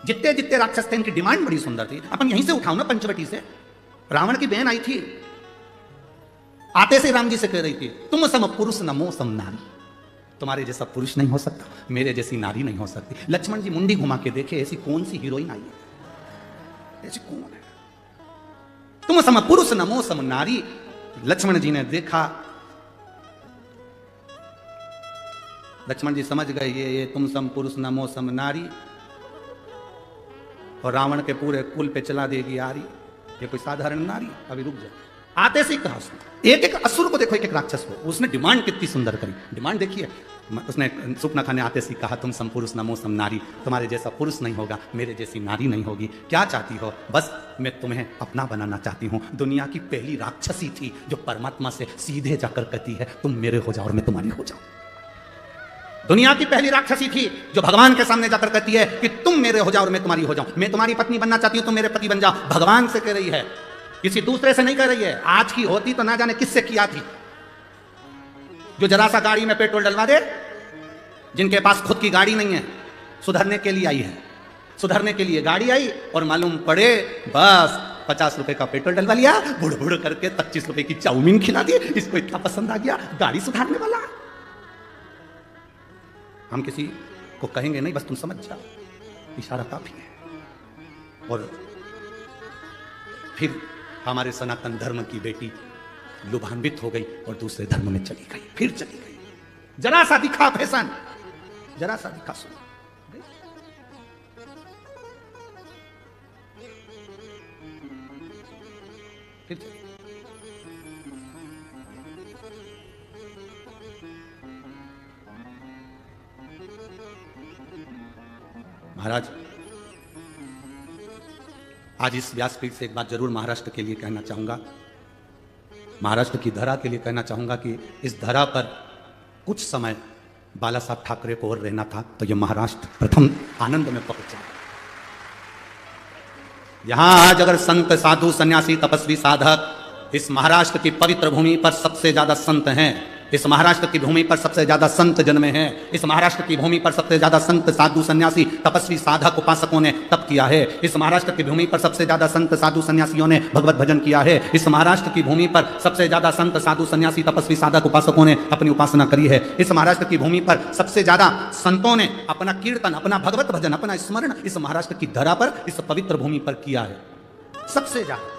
जितने जितने राक्षस थे इनकी डिमांड बड़ी सुंदर थी। अपन यहीं से उठाओ ना, पंचवटी से। रावण की बहन आई थी, आते से राम जी से कह रही थी तुम सम पुरुष नमो सम नारी, तुम्हारे जैसा पुरुष नहीं हो सकता, मेरे जैसी नारी नहीं हो सकती। लक्ष्मण जी मुंडी घुमा के देखे, ऐसी कौन सी हीरोइन आई है, ऐसी कौन है? तुम सम पुरुष नमो सम नारी। लक्ष्मण जी ने देखा, लक्ष्मण जी समझ गए ये तुम सम पुरुष नमो सम नारी और रावण के पूरे कुल पे चला देगी आरी, ये कोई साधारण नारी। अभी रुक जाए। आते से कहा उसने, एक एक असुर को देखो, एक एक राक्षस को, उसने डिमांड कितनी सुंदर करी। डिमांड देखिए, उसने सुपनखा ने आते से कहा तुम सम पुरुष नमो सम नारी, तुम्हारे जैसा पुरुष नहीं होगा, मेरे जैसी नारी नहीं होगी। क्या चाहती हो? बस मैं तुम्हें अपना बनाना चाहती हूँ। दुनिया की पहली राक्षसी थी जो परमात्मा से सीधे जाकर कहती है तुम मेरे हो जाओ और मैं तुम्हारी हो जाऊं। दुनिया की पहली राक्षसी थी जो भगवान के सामने जाकर कहती है कि तुम मेरे हो जाओ और मैं तुम्हारी हो जाऊं। मैं तुम्हारी पत्नी बनना चाहती हूं, तुम मेरे पति बन जाओ। भगवान से कह रही है, किसी दूसरे से नहीं कह रही है। आज की होती तो ना जाने किससे किया थी, जो जरा सा गाड़ी में पेट्रोल डलवा दे, जिनके पास खुद की गाड़ी नहीं है, सुधरने के लिए आई है, सुधरने के लिए गाड़ी आई और मालूम पड़े बस 50 रुपए का पेट्रोल डलवा लिया, बुड़ बुड़ करके 25 रुपए की चाउमीन खिला दी, इसको इतना पसंद आ गया, गाड़ी सुधारने वाला। हम किसी को कहेंगे नहीं, बस तुम समझ जाओ, इशारा काफी है। और फिर हमारे सनातन धर्म की बेटी लुभान्वित हो गई और दूसरे धर्म में चली गई, फिर चली गई। जरा सा दिखा फैशन, जरा सा दिखा सुन, फिर चली। महाराज आज इस व्यासपीठ से एक बात जरूर महाराष्ट्र के लिए कहना चाहूँगा, महाराष्ट्र की धरा के लिए कहना चाहूँगा कि इस धरा पर कुछ समय बाला साहब ठाकरे को और रहना था तो ये महाराष्ट्र प्रथम आनंद में पहुंचा। यहां आज अगर संत साधु सन्यासी तपस्वी साधक इस महाराष्ट्र की पवित्र भूमि पर सबसे ज्यादा संत हैं, इस महाराष्ट्र की भूमि पर सबसे ज्यादा संत जन्मे हैं, इस महाराष्ट्र की भूमि पर सबसे ज्यादा संत साधु सन्यासी तपस्वी साधक उपासकों ने तप किया है, इस महाराष्ट्र की भूमि पर सबसे ज्यादा संत साधु सन्यासियों ने भगवत भजन किया है, इस महाराष्ट्र की भूमि पर सबसे ज्यादा संत साधु सन्यासी तपस्वी साधक उपासकों ने अपनी उपासना करी है, इस महाराष्ट्र की भूमि पर सबसे ज्यादा संतों ने अपना कीर्तन, अपना भगवत भजन, अपना स्मरण इस महाराष्ट्र की धरा पर, इस पवित्र भूमि पर किया है। सबसे ज्यादा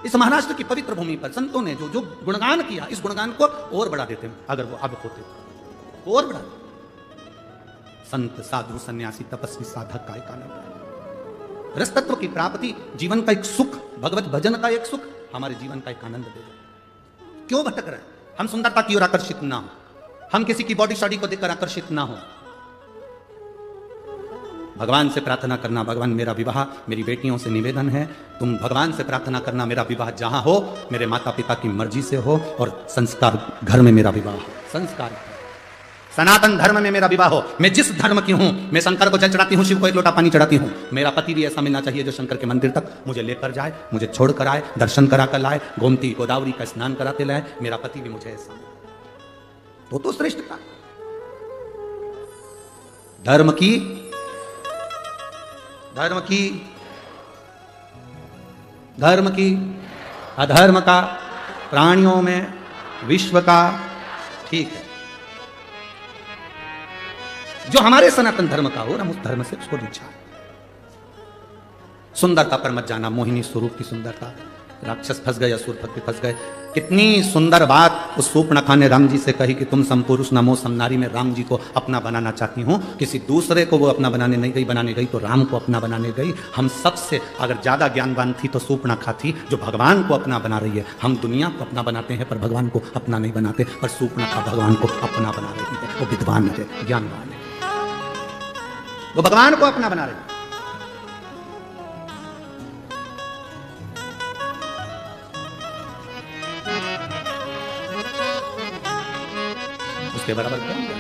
इस महाराष्ट्र की पवित्र भूमि पर संतों ने जो गुणगान किया, इस गुणगान को और बढ़ा देते हैं अगर वो अब होते तो और बढ़ा देते। संत साधु सन्यासी तपस्वी साधक का एक आनंद, रस तत्व की प्राप्ति, जीवन का एक सुख, भगवत भजन का एक सुख हमारे जीवन का एक आनंद दे दे। क्यों भटक रहे? हम सुंदरता की ओर आकर्षित ना हो, हम किसी की बॉडी शॉडी को देखकर आकर्षित ना हो। भगवान से प्रार्थना करना, भगवान मेरा विवाह, मेरी बेटियों से निवेदन है, तुम भगवान से प्रार्थना करना मेरा विवाह जहां हो मेरे माता पिता की मर्जी से हो और संस्कार घर में मेरा विवाह हो, संस्कार सनातन धर्म में मेरा विवाह हो। मैं जिस धर्म की हूं, मैं शंकर को जल चढ़ाती हूं, शिव को एक लोटा पानी चढ़ाती हूं, मेरा पति भी ऐसा मिलना चाहिए जो शंकर के मंदिर तक मुझे लेकर जाए, मुझे छोड़ कर आए, दर्शन करा कर लाए, गोमती गोदावरी का स्नान कराते लाए, मेरा पति भी मुझे ऐसा तो श्रेष्ठता। धर्म की अधर्म का, प्राणियों में विश्व का, ठीक है, जो हमारे सनातन धर्म का हो हम उस धर्म से उसको रिझा। सुंदरता पर मत जाना, मोहिनी स्वरूप की सुंदरता, राक्षस फंस गए, असुर फंस गए। कितनी सुंदर बात उस शूर्पणखा ने राम जी से कही कि तुम समपुरुष नमो समनारी में राम जी को अपना बनाना चाहती हूँ, किसी दूसरे को वो अपना बनाने नहीं गई, बनाने गई तो राम को अपना बनाने गई। हम सबसे अगर ज्यादा ज्ञानवान थी तो शूर्पणखा थी जो भगवान को अपना बना रही है। हम दुनिया को अपना बनाते हैं पर भगवान को अपना नहीं बनाते, पर शूर्पणखा भगवान को अपना बना रही है। वो विद्वान है, ज्ञानवान है, वो भगवान को अपना बना रही है। उसके बराबर कौन है?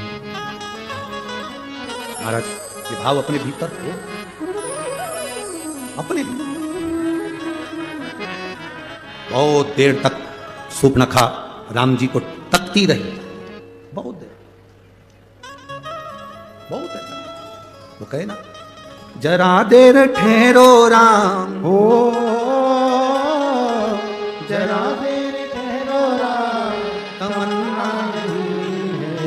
महाराज ये भाव अपने भीतर हो, अपने भीतर। बहुत देर तक शूर्पणखा राम जी को तकती रही, बहुत देर वो कहे ना, जरा देर ठहरो राम, हो जरा देर ठहरो राम, तमन्ना नहीं है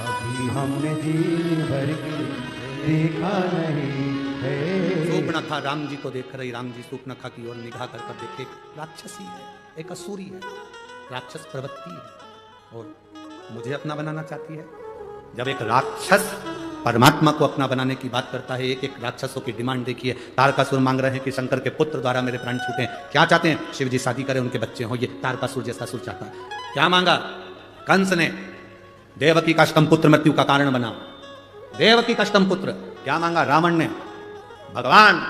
अभी हमने जी भर के देखा नहीं है। शूर्पणखा राम जी को देख रही, राम जी शूर्पणखा की ओर निगाह कर देखे, राक्षसी है, एक असुरी है, राक्षस प्रवृत्ति है और मुझे अपना बनाना चाहती है। जब एक राक्षस परमात्मा को अपना बनाने की बात करता है, एक एक राक्षसों की डिमांड देखिए। तारकासुर मांग रहे हैं कि शंकर के पुत्र द्वारा मेरे प्राण छूटे। क्या चाहते हैं? शिव जी शादी करें, उनके बच्चे हो। ये तारकासुर जैसा असुर चाहता है। क्या मांगा? कंस ने देवकी का अष्टम पुत्र मृत्यु का कारण बना, देवकी का अष्टम पुत्र। क्या मांगा? रावण ने भगवान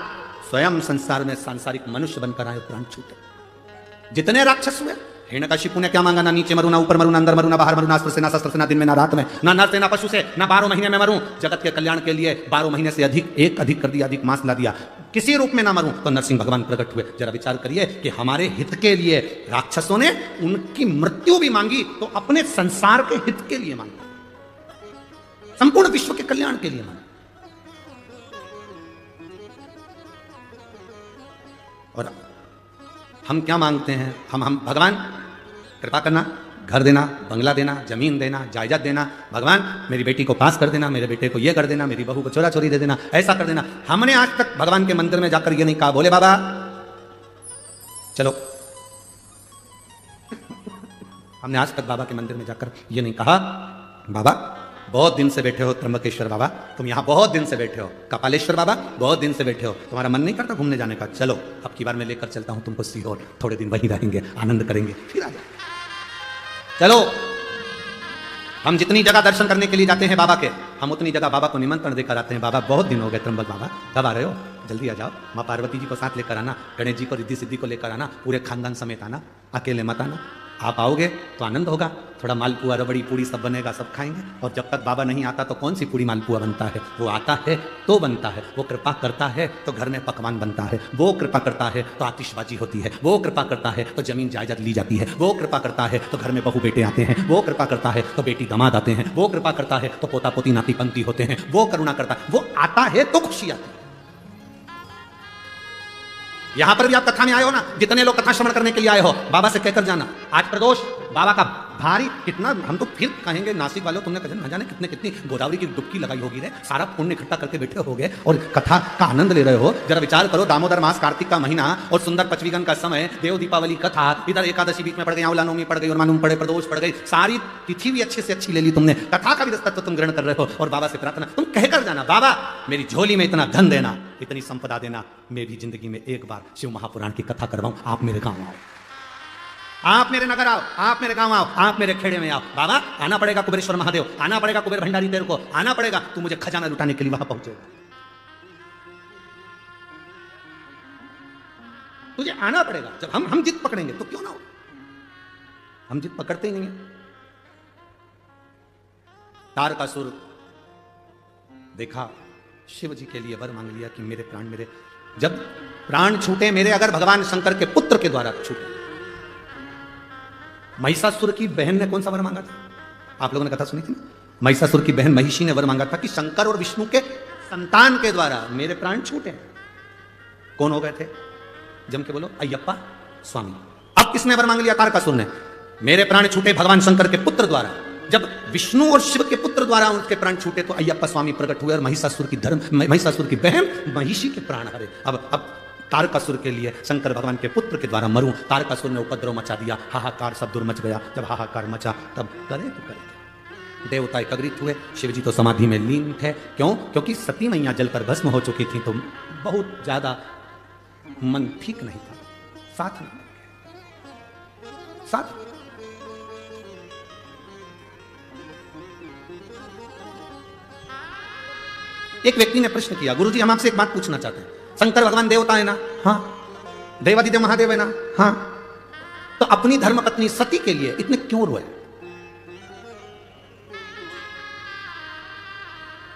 स्वयं संसार में सांसारिक मनुष्य बनकर आए, प्राण छूटे। जितने राक्षस हुए, हिरण्यकशिपु ने क्या मांगा? ना नीचे मरूं, ना ऊपर मरूं, ना अंदर मरूं, ना बाहर मरूं, ना अस्त्र से, ना शस्त्र से, ना दिन में, ना रात में, ना नर से, ना पशु से, ना 12 महीने में मरूं। जगत के कल्याण के लिए 12 महीने से अधिक कर दिया, अधिक मास ला दिया, किसी रूप में ना मरूं। तो नरसिंह भगवान प्रकट हुए। जरा विचार करिए कि हमारे हित के लिए राक्षसों ने उनकी मृत्यु भी मांगी तो अपने संसार के हित के लिए मांगी, संपूर्ण विश्व के कल्याण के लिए मांगी। और हम क्या मांगते हैं? हम भगवान कृपा करना, घर देना, बंगला देना, जमीन देना, जायदाद देना, भगवान मेरी बेटी को पास कर देना, मेरे बेटे को ये कर देना, मेरी बहू को चोरा चोरी दे देना, ऐसा कर देना। हमने आज तक भगवान के मंदिर में जाकर ये नहीं कहा, बोले बाबा चलो हमने आज तक बाबा के मंदिर में जाकर ये नहीं कहा, बाबा बहुत दिन से बैठे हो, त्र्यंबकेश्वर बाबा तुम यहाँ बहुत दिन से बैठे हो, कपालेश्वर बाबा बहुत दिन से बैठे हो, तुम्हारा मन नहीं करता घूमने जाने का? चलो अब की बार मैं लेकर चलता हूँ तुमको सीहोर, थोड़े दिन वहीं रहेंगे, आनंद करेंगे, फिर आ जाओ। चलो हम जितनी जगह दर्शन करने के लिए जाते हैं बाबा के, हम उतनी जगह बाबा को निमंत्रण देकर आते हैं। बाबा बहुत दिन हो गए, त्र्यंबक बाबा कब आ रहे हो? जल्दी आ जाओ, माँ पार्वती जी को साथ लेकर आना, गणेश जी को रिद्धि सिद्धि को लेकर आना, पूरे खानदान समेत आना, अकेले मत आना। आप आओगे तो आनंद होगा, थोड़ा मालपुआ रबड़ी पूड़ी सब बनेगा, सब खाएंगे। और जब तक बाबा नहीं आता तो कौन सी पूड़ी मालपुआ बनता है? वो आता है तो बनता है, वो कृपा करता है तो घर में पकवान बनता है, वो कृपा करता है तो आतिशबाजी होती है, वो कृपा करता है तो जमीन जायदाद ली जाती है, वो कृपा करता है तो घर में बहू बेटे आते हैं, वो कृपा करता है तो बेटी दामाद आते हैं, वो कृपा करता है तो पोता पोती नाती पंक्ति होते हैं, वो करुणा करता है, वो आता है तो खुशी आती है। यहां पर भी आप कथा में आए हो ना, जितने लोग कथा श्रवण करने के लिए आए हो, बाबा से कहकर जाना आज प्रदोष बाबा का भारी कितना, हम तो फिर कहेंगे नासिक वालों तुमने कजन न जाने कितनी गोदावरी की डुबकी लगाई होगी रे, सारा पुण्य इकट्ठा करके बैठे होगे और कथा का आनंद ले रहे हो। जरा विचार करो, दामोदर मास कार्तिक का महीना और सुंदर पचवीगन का समय, देव दीपावली कथा, इधर एकादशी बीच में पड़ गई, अवला नवमी पड़ गई और मालूम पड़े प्रदोष पड़ गई, सारी तिथि भी अच्छे से अच्छी ले ली तुमने, कथा का भी तत्व तुम ग्रहण कर रहे हो और बाबा से प्रार्थना तुम कहकर जाना, बाबा मेरी झोली में इतना धन देना, इतनी संपदा देना, मैं भी जिंदगी में एक बार शिव महापुराण की कथा करवाऊं, आप मेरे गांव आओ, आप मेरे नगर आओ, आप मेरे गांव आओ, आप मेरे खेड़े में आओ। बाबा आना पड़ेगा कुबेरेश्वर महादेव, आना पड़ेगा कुबेर भंडारी तेरे को, आना पड़ेगा, तू मुझे खजाना लुटाने के लिए वहां पहुंचेगा, तुझे आना पड़ेगा। जब हम जिद पकड़ेंगे तो क्यों ना हो, हम जिद पकड़ते ही नहीं है। तारकासुर देखा, शिव जी के लिए वर मांग लिया कि मेरे प्राण, मेरे जब प्राण छूटे मेरे, अगर भगवान शंकर के पुत्र के द्वारा छूटे। महिषासुर की बहन ने कौन सा वर मांगा था? आप लोगों ने कथा सुनी थी ना, महिषासुर की बहन महिषी ने वर मांगा था कि शंकर और विष्णु के संतान के द्वारा मेरे प्राण छूटे। कौन हो गए थे? जम के बोलो, अय्यप्पा स्वामी। अब किसने वर मांग लिया? तारकासुर ने, मेरे प्राण छूटे भगवान शंकर के पुत्र द्वारा। जब विष्णु और शिव के पुत्र द्वारा उनके प्राण छूटे तो अय्यप्पा स्वामी प्रकट हुए और महिषासुर की बहन महिषी के प्राण हरे। अब तारकासुर के लिए शंकर भगवान के पुत्र के द्वारा मरूं, तारकासुर ने उपद्रव मचा दिया, हाहाकार सब दूर मच गया। जब हाहाकार मचा तब करे तो करे, देवता एकत्रित हुए, शिव जी तो समाधि में लीन थे। क्यों? क्योंकि सती मैया जलकर भस्म हो चुकी थी, तो बहुत ज्यादा मन ठीक नहीं था, साथ नहीं साथ। एक व्यक्ति ने प्रश्न किया, गुरुजी हम आपसे एक बात पूछना चाहते हैं, शंकर भगवान देवता है ना? हाँ। देवादिदेव महादेव है ना? हाँ। तो अपनी धर्मपत्नी सती के लिए इतने क्यों रोए?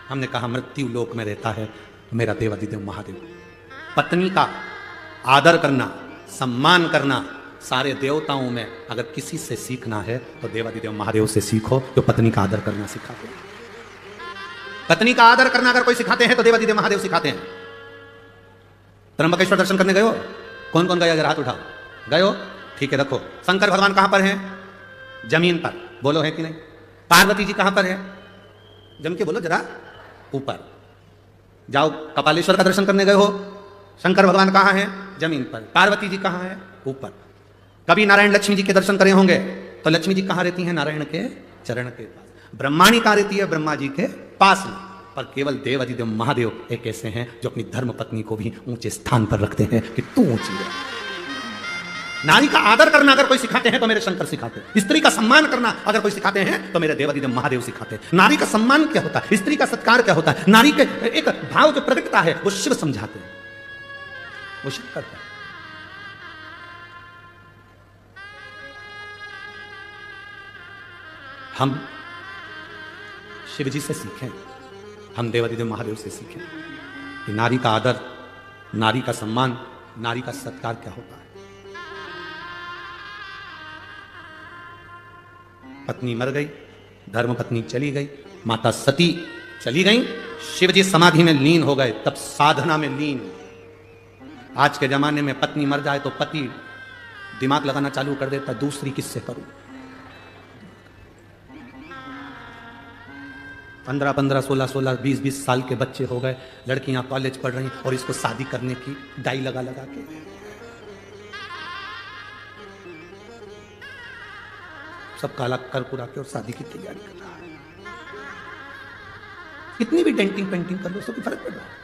हमने कहा मृत्यु लोक में रहता है मेरा देवादिदेव महादेव। पत्नी का आदर करना, सम्मान करना सारे देवताओं में अगर किसी से सीखना है तो देवादिदेव महादेव से सीखो, जो पत्नी का आदर करना सिखाते हैं। पत्नी का आदर करना अगर कोई सिखाते हैं तो देवादिदेव महादेव सिखाते हैं। त्र्यंबकेश्वर दर्शन करने गए हो? कौन कौन गया? जरा हाथ उठाओ। गए हो? ठीक है, रखो। शंकर भगवान कहां पर हैं? जमीन पर। बोलो है कि नहीं? पार्वती जी कहां पर है? जम के बोलो जरा, ऊपर। जाओ, कपालेश्वर का दर्शन करने गए हो? शंकर भगवान कहां है? जमीन पर। पार्वती जी कहां है? ऊपर। कभी नारायण लक्ष्मी जी के दर्शन करे होंगे तो लक्ष्मी जी कहां रहती हैं? नारायण के चरण के पास। ब्रह्माणी कहां रहती है? ब्रह्मा जी के पास में। पर केवल देवादिदेव महादेव एक ऐसे हैं जो अपनी धर्म पत्नी को भी ऊंचे स्थान पर रखते हैं कि तू ऊंची है। नारी का आदर करना अगर कोई सिखाते हैं तो मेरे शंकर सिखाते हैं। स्त्री का सम्मान करना अगर कोई सिखाते हैं तो मेरे देवादिदेव महादेव सिखाते हैं। नारी का सम्मान क्या होता है, स्त्री का सत्कार क्या होता है, नारी के एक भाव जो प्रकटता है वो शिव समझाते हैं, वो शिव करता है। हम शिव जी से सीखें, हम देवादिदेव महादेव से सीखें कि नारी का आदर, नारी का सम्मान, नारी का सत्कार क्या होता है। पत्नी मर गई, धर्म पत्नी चली गई, माता सती चली गई, शिव जी समाधि में लीन हो गए, तब साधना में लीन। आज के जमाने में पत्नी मर जाए तो पति दिमाग लगाना चालू कर देता, दूसरी किससे करूं। 15-15, 16-16, 20-20 साल के बच्चे हो गए, लड़कियां कॉलेज पढ़ रही और इसको शादी करने की डाई लगा लगा के। सब काला कर कुरा के और शादी की तैयारी कर रहा है। कितनी भी डेंटिंग पेंटिंग कर लो, उसको फर्क पड़ रहा है।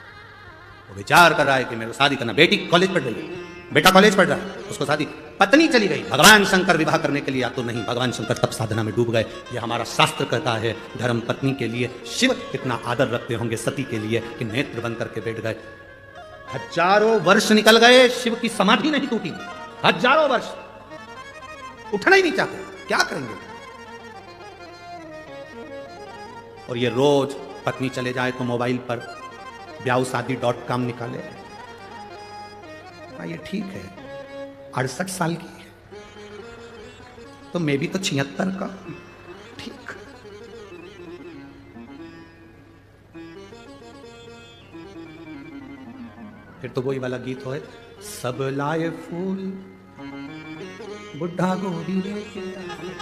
वो विचार कर रहा है कि मेरे को शादी करना। बेटी कॉलेज पढ़ रही है, बेटा कॉलेज पढ़ रहा है, उसको शादी। पत्नी चली गई, भगवान शंकर विवाह करने के लिए या तो नहीं, भगवान शंकर तब साधना में डूब गए। ये हमारा शास्त्र कहता है। धर्म पत्नी के लिए शिव कितना आदर रखते होंगे सती के लिए कि नेत्र बंद करके बैठ गए। हजारों वर्ष निकल गए, शिव की समाधि नहीं टूटी, हजारों वर्ष, उठना ही नहीं चाहते, क्या करेंगे? और ये रोज पत्नी चले जाए तो मोबाइल पर ब्याहशादी.com निकाले। ये ठीक है, 68 साल की है, तो मैं भी तो 76 का, ठीक। फिर तो वही वाला गीत हो, सब लाए फूल बुढ़ा गोरी लेके आए,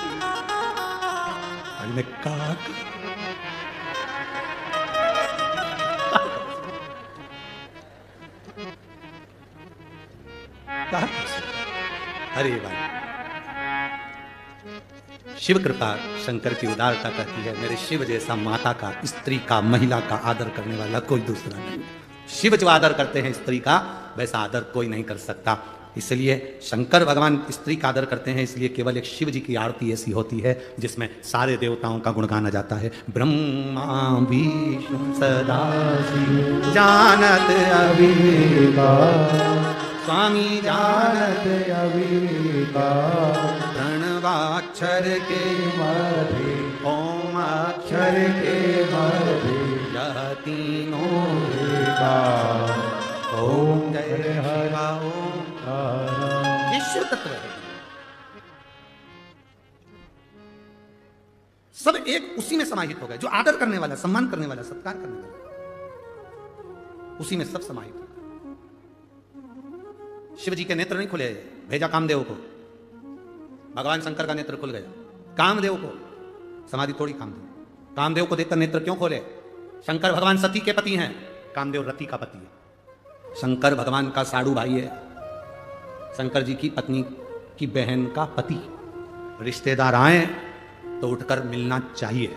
अरे भाई, शिव कृपा शंकर की उदारता कहती है, मेरे शिव जैसा माता का, स्त्री का, महिला का आदर करने वाला कोई दूसरा नहीं। शिव जो आदर करते हैं स्त्री का, वैसा आदर कोई नहीं कर सकता। इसलिए शंकर भगवान स्त्री का आदर करते हैं, इसलिए केवल एक शिव जी की आरती ऐसी होती है जिसमें सारे देवताओं का गुण गाना जाता है। ब्रह्मा विष्णु सदा शिव जानत अविवेका, स्वामी जानत अविवेका, प्रणवाक्षर के मध्य ओम अक्षर के मध्य यह तीनों का ओम जय हरा ओम ईश्वर तत्व है। सब एक उसी में समाहित हो गए, जो आदर करने वाला, सम्मान करने वाला, सत्कार करने वाला, उसी में सब समाहित हो गए। शिव जी के नेत्र नहीं खुले, भेजा कामदेव को, भगवान शंकर का नेत्र खुल गया। कामदेव को समाधि थोड़ी, कामदेव को देखकर नेत्र क्यों खोले? शंकर भगवान सती के पति हैं, कामदेव रति का पति है। शंकर भगवान का साड़ू भाई है, शंकर जी की पत्नी की बहन का पति। रिश्तेदार आए तो उठकर मिलना चाहिए।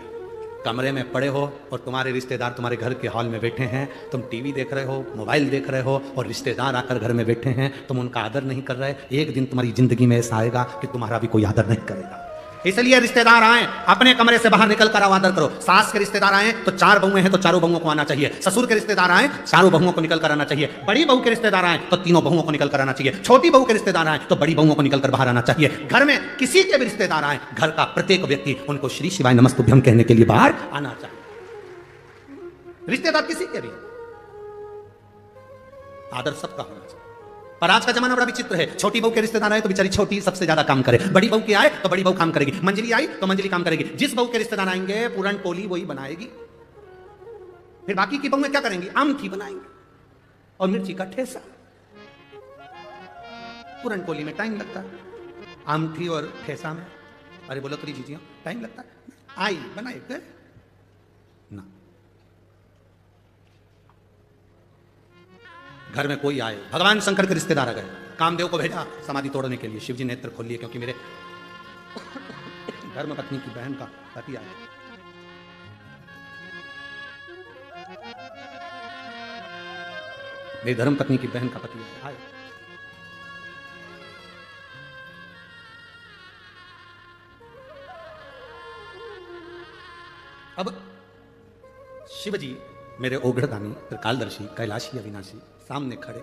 कमरे में पड़े हो और तुम्हारे रिश्तेदार तुम्हारे घर के हॉल में बैठे हैं, तुम टीवी देख रहे हो, मोबाइल देख रहे हो, और रिश्तेदार आकर घर में बैठे हैं, तुम उनका आदर नहीं कर रहे, एक दिन तुम्हारी जिंदगी में ऐसा आएगा कि तुम्हारा भी कोई आदर नहीं करेगा। इसलिए रिश्तेदार आए, अपने कमरे से बाहर निकल कर आदर करो। सास के रिश्तेदार आए तो 4 बहुएं हैं तो चारों बहुओं को आना चाहिए। ससुर के रिश्तेदार आए, चारों बहुओं को निकल कर आना चाहिए। बड़ी बहू के रिश्तेदार आए तो तीनों बहुओं को निकल कर आना चाहिए। छोटी बहू के रिश्तेदार आए तो बड़ी बहुओं को निकल कर बाहर आना चाहिए। घर में किसी के भी रिश्तेदार आए, घर का प्रत्येक व्यक्ति उनको श्री शिवाय नमस्तुभ्यम कहने के लिए बाहर आना चाहिए। रिश्तेदार किसी के भी, आदर सबका होना चाहिए। पर आज का जमाना बड़ा विचित्र है। छोटी बहू के रिश्तेदार आए तो बेचारी छोटी सबसे ज्यादा काम करे, बड़ी बहू के आए तो बड़ी बहू काम करेगी, मंजली आई तो मंजली काम करेगी। जिस बहू के रिश्तेदार आएंगे पूरन पोली वही बनाएगी। फिर बाकी की बहुएं क्या करेंगी? आमठी बनाएंगे और मिर्ची का ठेसा। पूरन पोली में टाइम लगता है, आमठी और ठेसा में अरे बोलो तो जी टाइम लगता है। आई बनाए ना, घर में कोई आए, भगवान शंकर के रिश्तेदार आ गए, कामदेव को भेजा समाधि तोड़ने के लिए। शिव जी नेत्र खोल लिए क्योंकि मेरे घर में पत्नी की बहन का पति आया। मेरी धर्म पत्नी की बहन का पति आया। अब शिव जी मेरे ओघड़दानी, त्रिकालदर्शी, कैलाशी, अविनाशी सामने खड़े।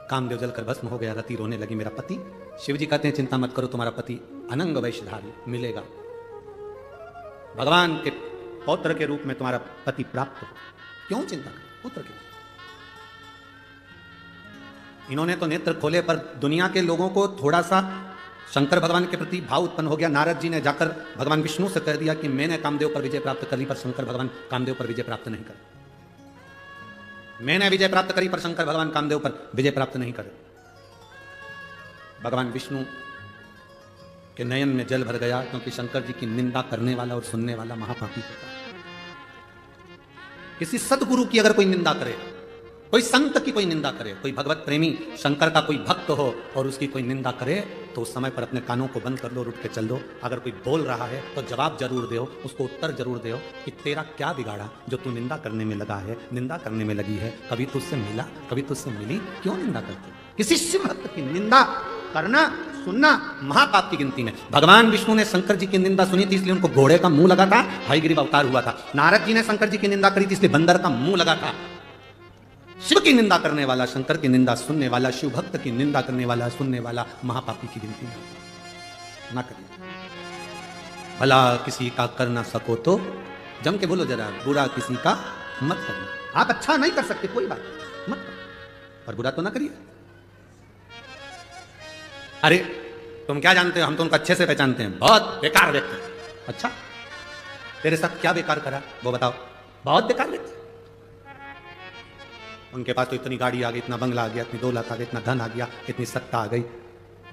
कामदेव जलकर भस्म हो गया, रति रोने लगी, मेरा पति। शिव जी कहते हैं चिंता मत करो, तुम्हारा पति अनंग वैश्यधारी मिलेगा, भगवान के पौत्र के रूप में तुम्हारा पति प्राप्त हो। क्यों चिंता करें, पुत्र क्यों? इन्होंने तो नेत्र खोले, पर दुनिया के लोगों को थोड़ा सा शंकर भगवान के प्रति भाव उत्पन्न हो गया। नारद जी ने जाकर भगवान विष्णु से कह दिया कि मैंने कामदेव पर विजय प्राप्त कर ली, पर शंकर भगवान कामदेव पर विजय प्राप्त नहीं करे। मैंने विजय प्राप्त करी पर शंकर भगवान कामदेव पर विजय प्राप्त नहीं करे। भगवान विष्णु के नयन में जल भर गया, क्योंकि शंकर जी की निंदा करने वाला और सुनने वाला महापापी होता है। किसी सदगुरु की अगर कोई निंदा करे, कोई संत की कोई निंदा करे, कोई भगवत प्रेमी शंकर का कोई भक्त हो और उसकी कोई निंदा करे, तो उस समय पर अपने कानों को बंद कर लो और उठ के चल दो। अगर कोई बोल रहा है तो जवाब जरूर दो, उसको उत्तर जरूर दो कि तेरा क्या बिगाड़ा जो तू निंदा करने में लगा है, निंदा करने में लगी है। कभी तुझसे मिला, कभी तुझसे मिली, क्यों निंदा करते? किसी शिव भक्त की निंदा करना, सुनना महापाप की गिनती में। भगवान विष्णु ने शंकर जी की निंदा सुनी थी, इसलिए उनको घोड़े का मुंह लगा था, हयग्रीव अवतार हुआ था। नारद जी ने शंकर जी की निंदा करी थी, इसलिए बंदर का मुंह लगा था। शिव की निंदा करने वाला, शंकर की निंदा सुनने वाला, शिव भक्त की निंदा करने वाला, सुनने वाला महापापी की गिनती ना करिए। भला किसी का कर ना सको तो जम के बोलो जरा, बुरा किसी का मत करना। आप अच्छा नहीं कर सकते, कोई बात मत करो, पर बुरा तो ना करिए। अरे तुम क्या जानते हो, हम तो उनको अच्छे से पहचानते हैं, बहुत बेकार व्यक्ति। अच्छा, तेरे साथ क्या बेकार करा वो बताओ। बहुत बेकार व्यक्ति। उनके पास तो इतनी गाड़ी आ गई, इतना बंगला आ गया, इतनी दौलत आ गई, इतना धन आ गया, इतनी सत्ता आ गई,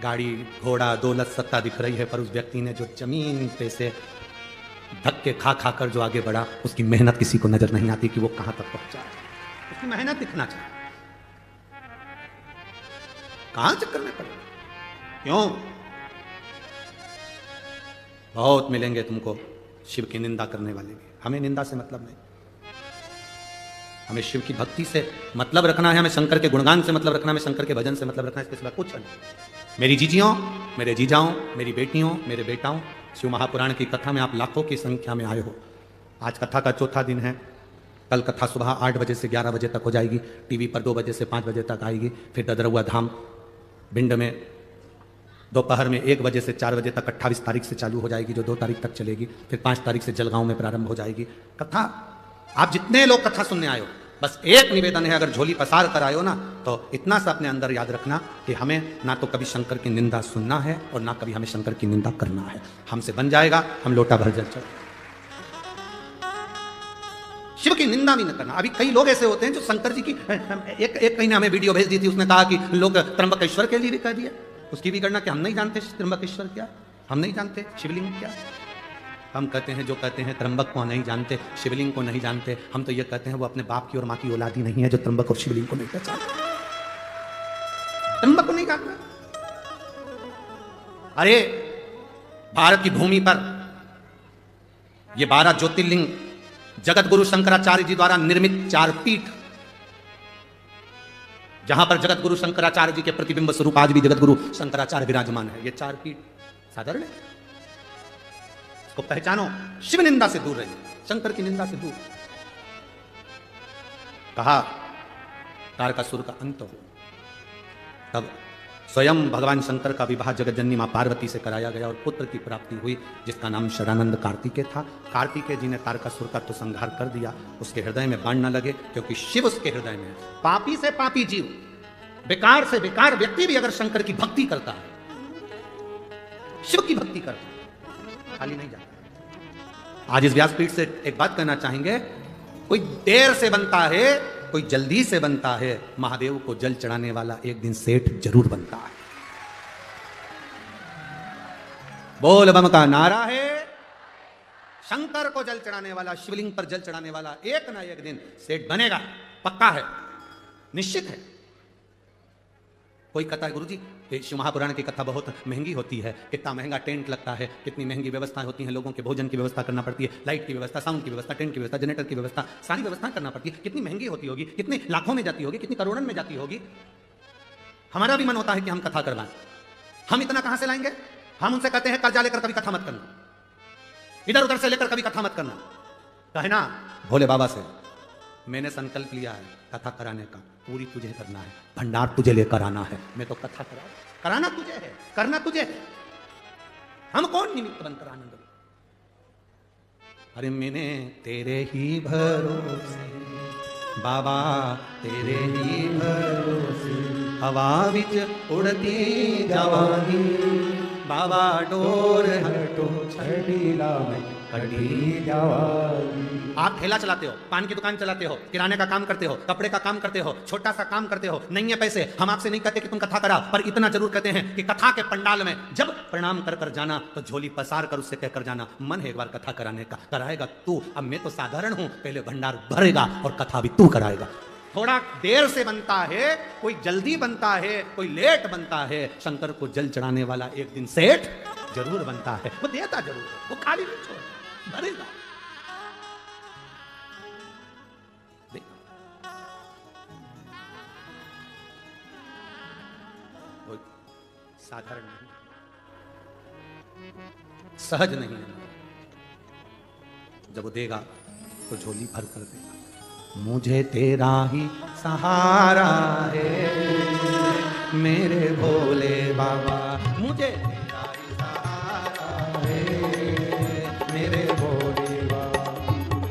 गाड़ी घोड़ा दौलत सत्ता दिख रही है, पर उस व्यक्ति ने जो जमीन पे से धक्के खा खा कर जो आगे बढ़ा, उसकी मेहनत किसी को नजर नहीं आती कि वो कहां तक पहुंचा है। उसकी मेहनत दिखना चाहिए, कहां चक्कर में पड़े। क्यों? बहुत मिलेंगे तुमको शिव की निंदा करने वाले भी। हमें निंदा से मतलब नहीं, हमें शिव की भक्ति से मतलब रखना है, हमें शंकर के गुणगान से मतलब रखना है, हमें शंकर के भजन से मतलब रखना है, इसके सिवा कुछ नहीं। मेरी जीजियों, मेरे जीजाओं, मेरी बेटियों, मेरे बेटाओं, शिव महापुराण की कथा में आप लाखों की संख्या में आए हो। आज कथा का चौथा दिन है। कल कथा सुबह 8 बजे से 11 बजे तक हो जाएगी, टीवी पर 2 बजे से 5 बजे तक आएगी। फिर ददरुआ धाम भिंड में दोपहर में 1 बजे से 4 बजे तक 28 तारीख से चालू हो जाएगी, जो 2 तारीख तक चलेगी। फिर 5 तारीख से जलगांव में प्रारंभ हो जाएगी कथा। आप जितने लोग कथा सुनने आए हो, बस एक निवेदन है, अगर झोली पसार कर आए हो ना, तो इतना सा अपने अंदर याद रखना कि हमें ना तो कभी शंकर की निंदा सुनना है और ना कभी हमें शंकर की निंदा करना है। हमसे बन जाएगा, हम लोटा भर जल चढ़। शिव की निंदा भी न करना। अभी कई लोग ऐसे होते हैं जो शंकर जी की एक कहीं ने हमें वीडियो भेज दी थी, उसने कहा कि लोग त्र्यंबकेश्वर के लिए भी कह दिए। उसकी भी गणना, कि हम नहीं जानते त्र्यंबकेश्वर क्या, हम नहीं जानते शिवलिंग क्या। हम कहते हैं, जो कहते हैं त्र्यंबक को नहीं जानते, शिवलिंग को नहीं जानते, हम तो ये कहते हैं वो अपने बाप की और माँ की औलादी नहीं है जो त्र्यंबक और शिवलिंग को नहीं पहचानते, त्र्यंबक को नहीं जानता। अरे भारत की भूमि पर ये 12 ज्योतिर्लिंग जगत गुरु शंकराचार्य जी द्वारा निर्मित 4 पीठ, जहां पर जगत गुरु शंकराचार्य जी के प्रतिबिंब स्वरूप आज भी जगत गुरु शंकराचार्य विराजमान है। ये 4 पीठ साधारण है, इसको पहचानो। शिव निंदा से दूर रहिए, शंकर की निंदा से दूर। कहा तारकासुर का अंत हो, तब स्वयं भगवान शंकर का विवाह जगत जननी मां पार्वती से कराया गया और पुत्र की प्राप्ति हुई, जिसका नाम शरानंद कार्तिकेय था। कार्तिकेय जी ने तारकासुर का तो संहार कर दिया, उसके हृदय में बाण न लगे, क्योंकि शिव उसके हृदय में है। पापी से पापी जीव, बेकार से बेकार व्यक्ति भी अगर शंकर की भक्ति करता है, शिव की भक्ति करता है, खाली नहीं जाता। आज इस व्यासपीठ से एक बात कहना चाहेंगे, कोई देर से बनता है, कोई जल्दी से बनता है, महादेव को जल चढ़ाने वाला एक दिन सेठ जरूर बनता है। बोल बम का नारा है, शंकर को जल चढ़ाने वाला, शिवलिंग पर जल चढ़ाने वाला एक ना एक दिन सेठ बनेगा, पक्का है, निश्चित है। कोई कहता है गुरुजी शिव महापुराण की कथा बहुत महंगी होती है, कितना महंगा टेंट लगता है, कितनी महंगी व्यवस्थाएं होती हैं, लोगों के भोजन की व्यवस्था करना पड़ती है, लाइट की व्यवस्था, साउंड की व्यवस्था, टेंट की व्यवस्था, जनरेटर की व्यवस्था, सारी व्यवस्था करना पड़ती है, कितनी महंगी होती होगी, कितने लाखों में जाती होगी, कितनी करोड़ों में जाती होगी। हमारा भी मन होता है कि हम कथा करवाएं, हम इतना कहां से लाएंगे। हम उनसे कहते हैं कर्जा लेकर कभी कथा मत करना, इधर उधर से लेकर कभी कथा मत करना। कहना भोले बाबा से मैंने संकल्प लिया है कथा कराने का, पूरी तुझे करना है, भंडार तुझे लेकर आना है, मैं तो कथा कराना तुझे है, करना तुझे है, हम कौन निमित्त बनकर आनंद। अरे मैंने तेरे ही भरोसे बाबा, तेरे ही भरोसे हवा विच उड़ती जवानी, बाबा डोर हटो छड़ीला में कड़ी जवानी। आप ठेला चलाते हो, पान की दुकान चलाते हो, किराने का काम करते हो, कपड़े का काम करते हो, छोटा सा काम करते हो, नहीं है पैसे, हम आपसे नहीं कहते कि तुम कथा करा, पर इतना जरूर कहते हैं कि कथा के पंडाल में जब प्रणाम कर कर जाना तो झोली पसार कर उससे कहकर जाना, मन है एक बार कथा कराने का, कराएगा तू। अब मैं तो साधारण हूं, पहले भंडार भरेगा और कथा भी तू कराएगा। थोड़ा देर से बनता है, कोई जल्दी बनता है, कोई लेट बनता है, शंकर को जल चढ़ाने वाला एक दिन सेठ जरूर बनता है। वो देता जरूर है, वो खाली नहीं छोड़, भरेगा। साधारण नहीं, सहज नहीं है। जब वो देगा तो झोली भर कर देगा। मुझे तेरा ही सहारा है मेरे भोले बाबा, मुझे तेरा ही सहारा है मेरे भोले बाबा।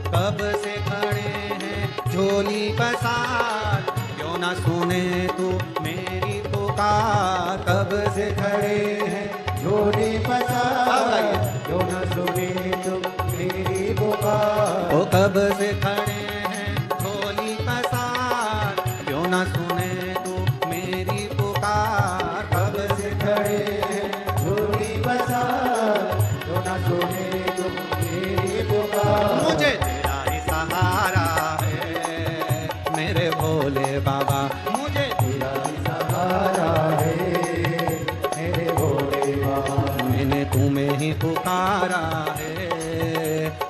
कब से खड़े हैं झोली पसार, क्यों ना सुने तू मेरी पुकार। कब से खड़े हैं झोली पसार, क्यों न सुने तुम मेरी पुकार। ओ कब से खड़े हैं झोली पसार, क्यों ना सुने तू मेरी पुकार। कब से खड़े हैं झोली पसार, क्यों न सुने तुम मेरी पुकार। मुझे तेरा ही सहारा है मेरे भोले बाबा, मुझे तेरा ही सहारा है मेरे भोले बाबा। मैंने तुम्हें ही पुकारा है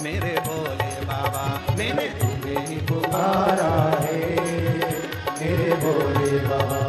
मेरे भोले बाबा, मैंने तुम्हें ही पुकारा। पुकारा है मेरे भोले बाबा।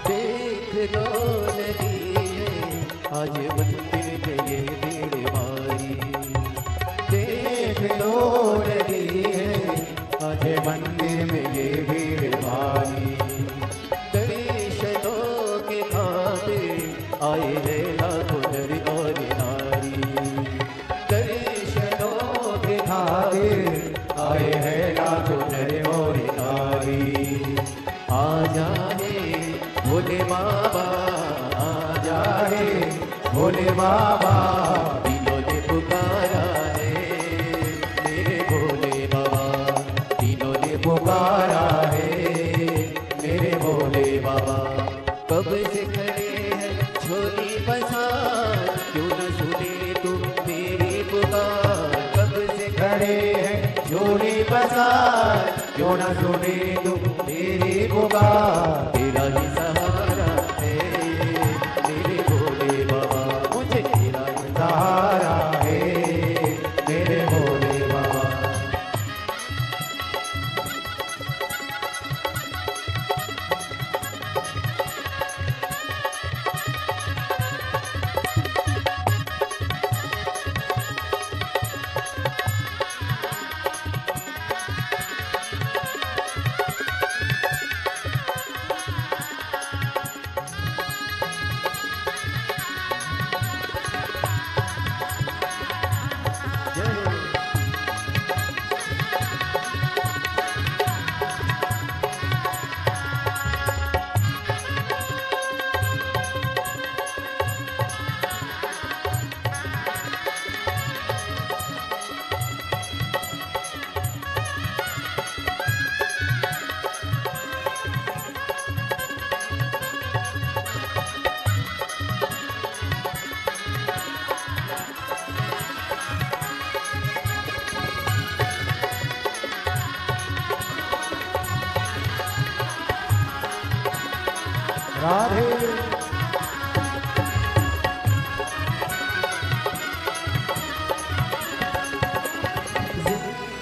देख लो नदी है आज मंदिर में ये भीड़ भारी। देख लो नदी है आज मंदिर में ये भीड़ भारी। दर्शनों के खातिर आए हैं लाखों नर और नारी। दर्शनों के खातिर आए हैं लाखों नर और नारी। आ जाए भोले बाबा, आ जाए भोले बाबा, दिलों ने पुकारा है मेरे भोले बाबा। दिलों ने पुकारा है मेरे भोले बाबा। कब से खड़े हैं झोली पसार, क्यों न सुने तुम मेरी पुकार। कब से खड़े हैं झोली पसार, क्यों न सुने तुम मेरी पुकार। तेरा ही सहारा है मेरे भोले बाबा, मुझे तेरा ही सहारा है मेरे भोले बाबा। राधे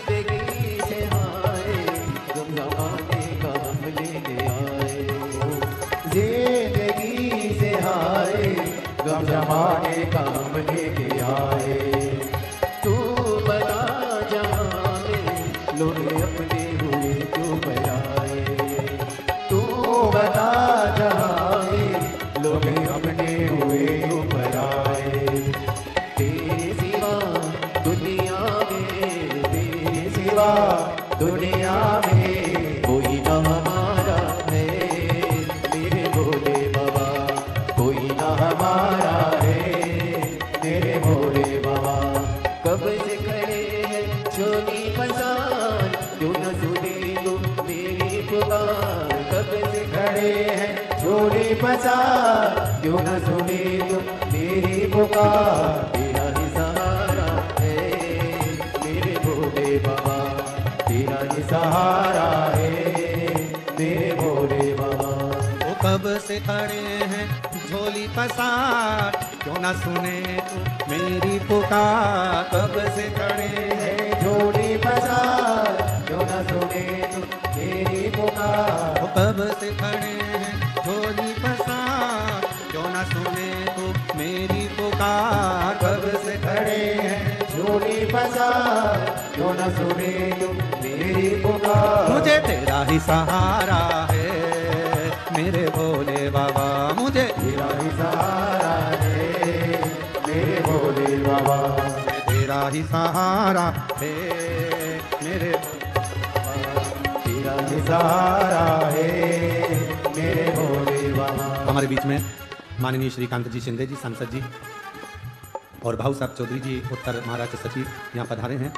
जिंदगी से हारे तुम जमाने का हम लेके आए। जिंदगी से हारे गम जमाने का हम लेके आए। तू बता जहाँ में लोग अपने हुए क्यों बनाए। तू बता जहाँ लोग अपने हुए क्यों बनाए। तेरे सिवा दुनिया में, तेरे सिवा दुनिया में कोई ना हमारा है मेरे कब से खड़े हैं झोली पसार, क्यों न सुने तुम मेरी पुकार। तेरा ही सहारा है मेरे भोले बाबा, तेरा ही सहारा है मेरे भोले बाबा। वो कब से खड़े हैं झोली पसार, क्यों ना सुने तू मेरी पुकार। कब से खड़े हैं झोली पसार, क्यों न सुने तुम मेरी पुकार। वो कब से खड़े हैं झोली पसार, क्यों ना सुने तू मेरी पुकार। कब से खड़े हैं झोली पसार, क्यों न सुने तुम मेरी पुकार। मुझे तेरा ही सहारा है मेरे भोले बाबा, मुझे तेरा ही सहारा है मेरे भोले बाबा। तेरा ही सहारा है मेरे तेरा ही सहारा है मेरे भोले बाबा। हमारे बीच में माननीय श्री कांत जी शिंदे जी सांसद जी और भाऊ साहब चौधरी जी उत्तर महाराष्ट्र सचिव यहाँ पधारे हैं।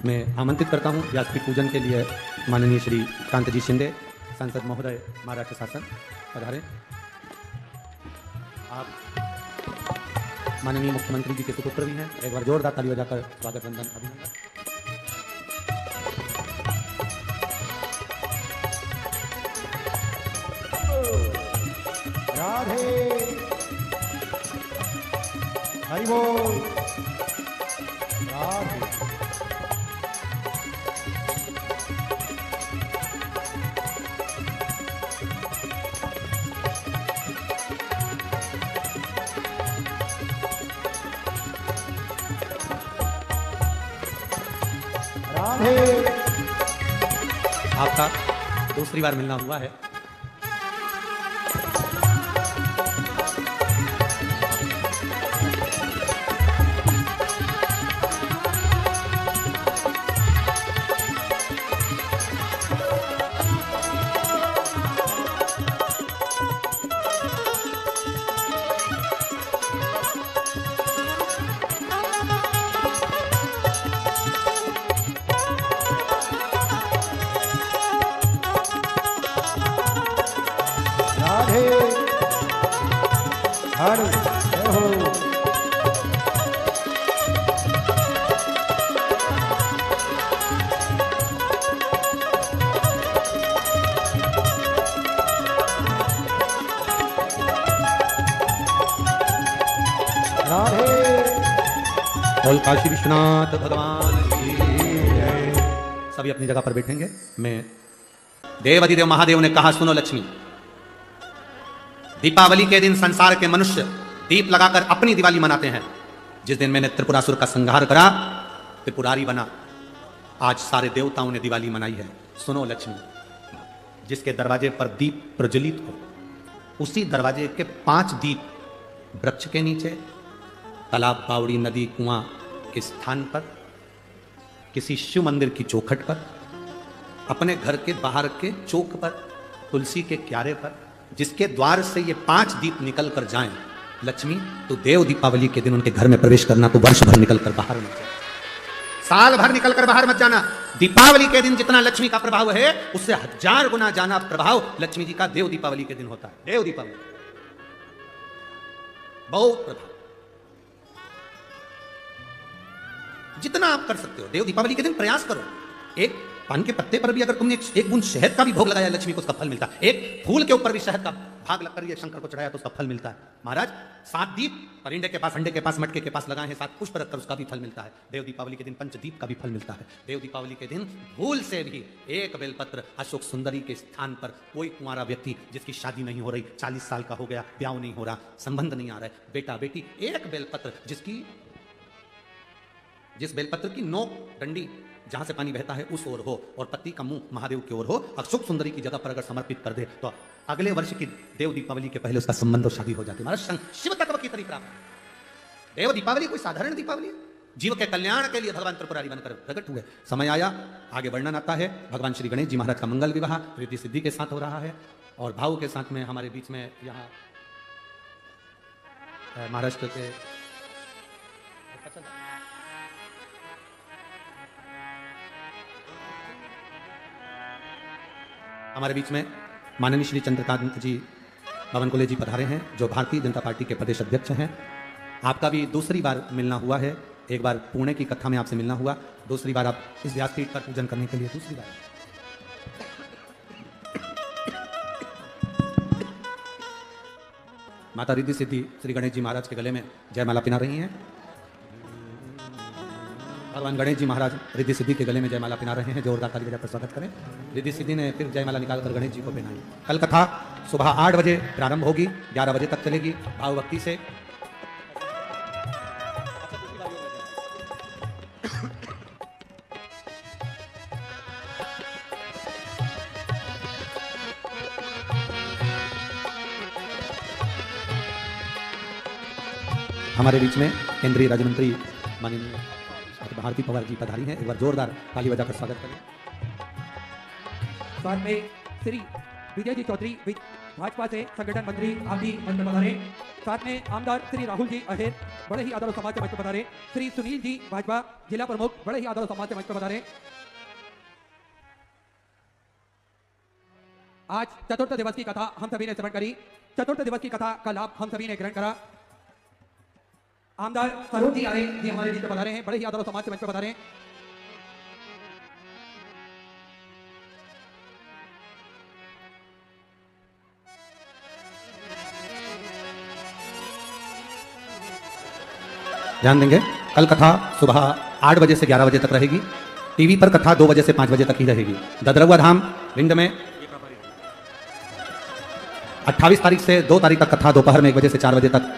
मैं आमंत्रित करता हूँ व्यासपीठ पूजन के लिए माननीय श्री कांत जी शिंदे सांसद महोदय महाराष्ट्र शासन पधारे। आप माननीय मुख्यमंत्री जी के सुपुत्र भी हैं, एक बार जोरदार ताली बजाकर स्वागत वंदन अभिनंदन। राधे हरि बोल। राधे राधे। आपका दूसरी बार मिलना हुआ है। राधे हरि हो। राधे बोल काशी विश्वनाथ भगवान की जय। सभी अपनी जगह पर बैठेंगे। मैं देवाधिदेव महादेव ने कहा, सुनो लक्ष्मी, दीपावली के दिन संसार के मनुष्य दीप लगाकर अपनी दिवाली मनाते हैं। जिस दिन मैंने त्रिपुरासुर का संहार करा, त्रिपुरारी बना, आज सारे देवताओं ने दिवाली मनाई है। सुनो लक्ष्मी, जिसके दरवाजे पर दीप प्रज्वलित हो, उसी दरवाजे के 5 दीप वृक्ष के नीचे, तालाब, बावड़ी, नदी, कुआं के स्थान पर, किसी शिव मंदिर की चौखट पर, अपने घर के बाहर के चौक पर, तुलसी के क्यारे पर, जिसके द्वार से ये 5 दीप निकल कर जाएं, लक्ष्मी तो देव दीपावली के दिन उनके घर में प्रवेश करना, तो वर्ष भर निकल कर बाहर मत जाना, साल भर निकल कर बाहर मत जाना। दीपावली के दिन जितना लक्ष्मी का प्रभाव है, उससे 1000 गुना जाना प्रभाव लक्ष्मी जी का देव दीपावली के दिन होता है। देव दीपावली बहुत प्रभाव, जितना आप कर सकते हो देव दीपावली के दिन प्रयास करो। एक पान के पत्ते पर भी अगर तुमने एक बूंद शहद का भी भोग लगाया लक्ष्मी को, उसका फल मिलता है। एक फूल के ऊपर भी शहद का भाग लगकर ये शंकर को चढ़ाया तो उसका फल मिलता है। महाराज 7 दीप परिंदे के पास, अंडे के पास, मटके के पास लगाए हैं, 7 पुष्प रखकर उसका भी फल मिलता है। देव दीपावली के दिन पंचदीप का भी फल मिलता है। देव दीपावली के दिन भूल से भी एक बेलपत्र अशोक सुंदरी के स्थान पर कोई कुंवारा व्यक्ति जिसकी शादी नहीं हो रही, 40 साल का हो गया, ब्याह नहीं हो रहा, संबंध नहीं आ रहा है, बेटा बेटी, एक बेलपत्र जिस बेलपत्र की नोक डंडी जहां से पानी बहता है उस ओर हो और पत्ती का मुंह महादेव की ओर हो, अशोक सुंदरी की जगह पर अगर समर्पित कर दे तो अगले वर्ष की देव दीपावली के पहले उसका संबंध और शादी हो जाती है। महाराज शिव तत्व की तरीका प्राप्त। देव दीपावली कोई साधारण दीपावली है, जीव के कल्याण के लिए भगवान त्रिपुरारी बनकर प्रकट हुए। समय आया, आगे वर्णन आता है। भगवान श्री गणेश जी महाराज का मंगल विवाह रिद्धि सिद्धि के साथ हो रहा है और भाव के साथ में हमारे बीच में यहाँ महाराष्ट्र के हमारे बीच में माननीय श्री चंद्रकांत जी बावनकुले जी पधारे हैं, जो भारतीय जनता पार्टी के प्रदेश अध्यक्ष हैं। आपका भी दूसरी बार मिलना हुआ है। एक बार पुणे की कथा में आपसे मिलना हुआ, दूसरी बार आप इस व्यासपीठ पर पूजन करने के लिए दूसरी बार। माता रिद्धि सिद्धि श्री गणेश जी महाराज के गले में जयमाला पिना रही हैं। भगवान गणेश जी महाराज रिद्धि सिद्धि के गले में जयमाला पिना रहे हैं। जोरदार ताली बजाकर स्वागत करें। रिद्धि सिद्धि ने फिर जयमाला निकालकर गणेश जी को पहनाई। कल कथा सुबह 8 बजे प्रारंभ होगी, 11 बजे तक चलेगी भाव भक्ति से। हमारे बीच में केंद्रीय राज्य मंत्री माननीय भारती पवार जी पधारी हैं। एक बार जोरदार ताली बजाकर स्वागत करें। साथ में श्री विजय जी चौधरी भाजपा से संगठन मंत्री आप भी मंच में पधारे। साथ में आमदार श्री राहुल जी अहेर बड़े ही आदर और सम्मान से मंच में पधारे। श्री सुनील जी भाजपा जिला प्रमुख बड़े ही आदर और सम्मान से मंच में पधारे। आज चतुर्थ दिवस की कथा हम सभी ने श्रवण करी। चतुर्थ दिवस की कथा का लाभ हम सभी ने ग्रहण करा। आमदार सरोज जी आए जी हमारे बीच में पधारे हैं, बड़े ही आदर और सम्मान से मंच में पधारे। ध्यान देंगे, कल कथा सुबह 8 बजे से 11 बजे तक रहेगी। टीवी पर कथा 2 बजे से 5 बजे तक ही रहेगी। ददरवा धाम भिंड में 28 तारीख से 2 तारीख तक कथा दोपहर में 1 बजे से 4 बजे तक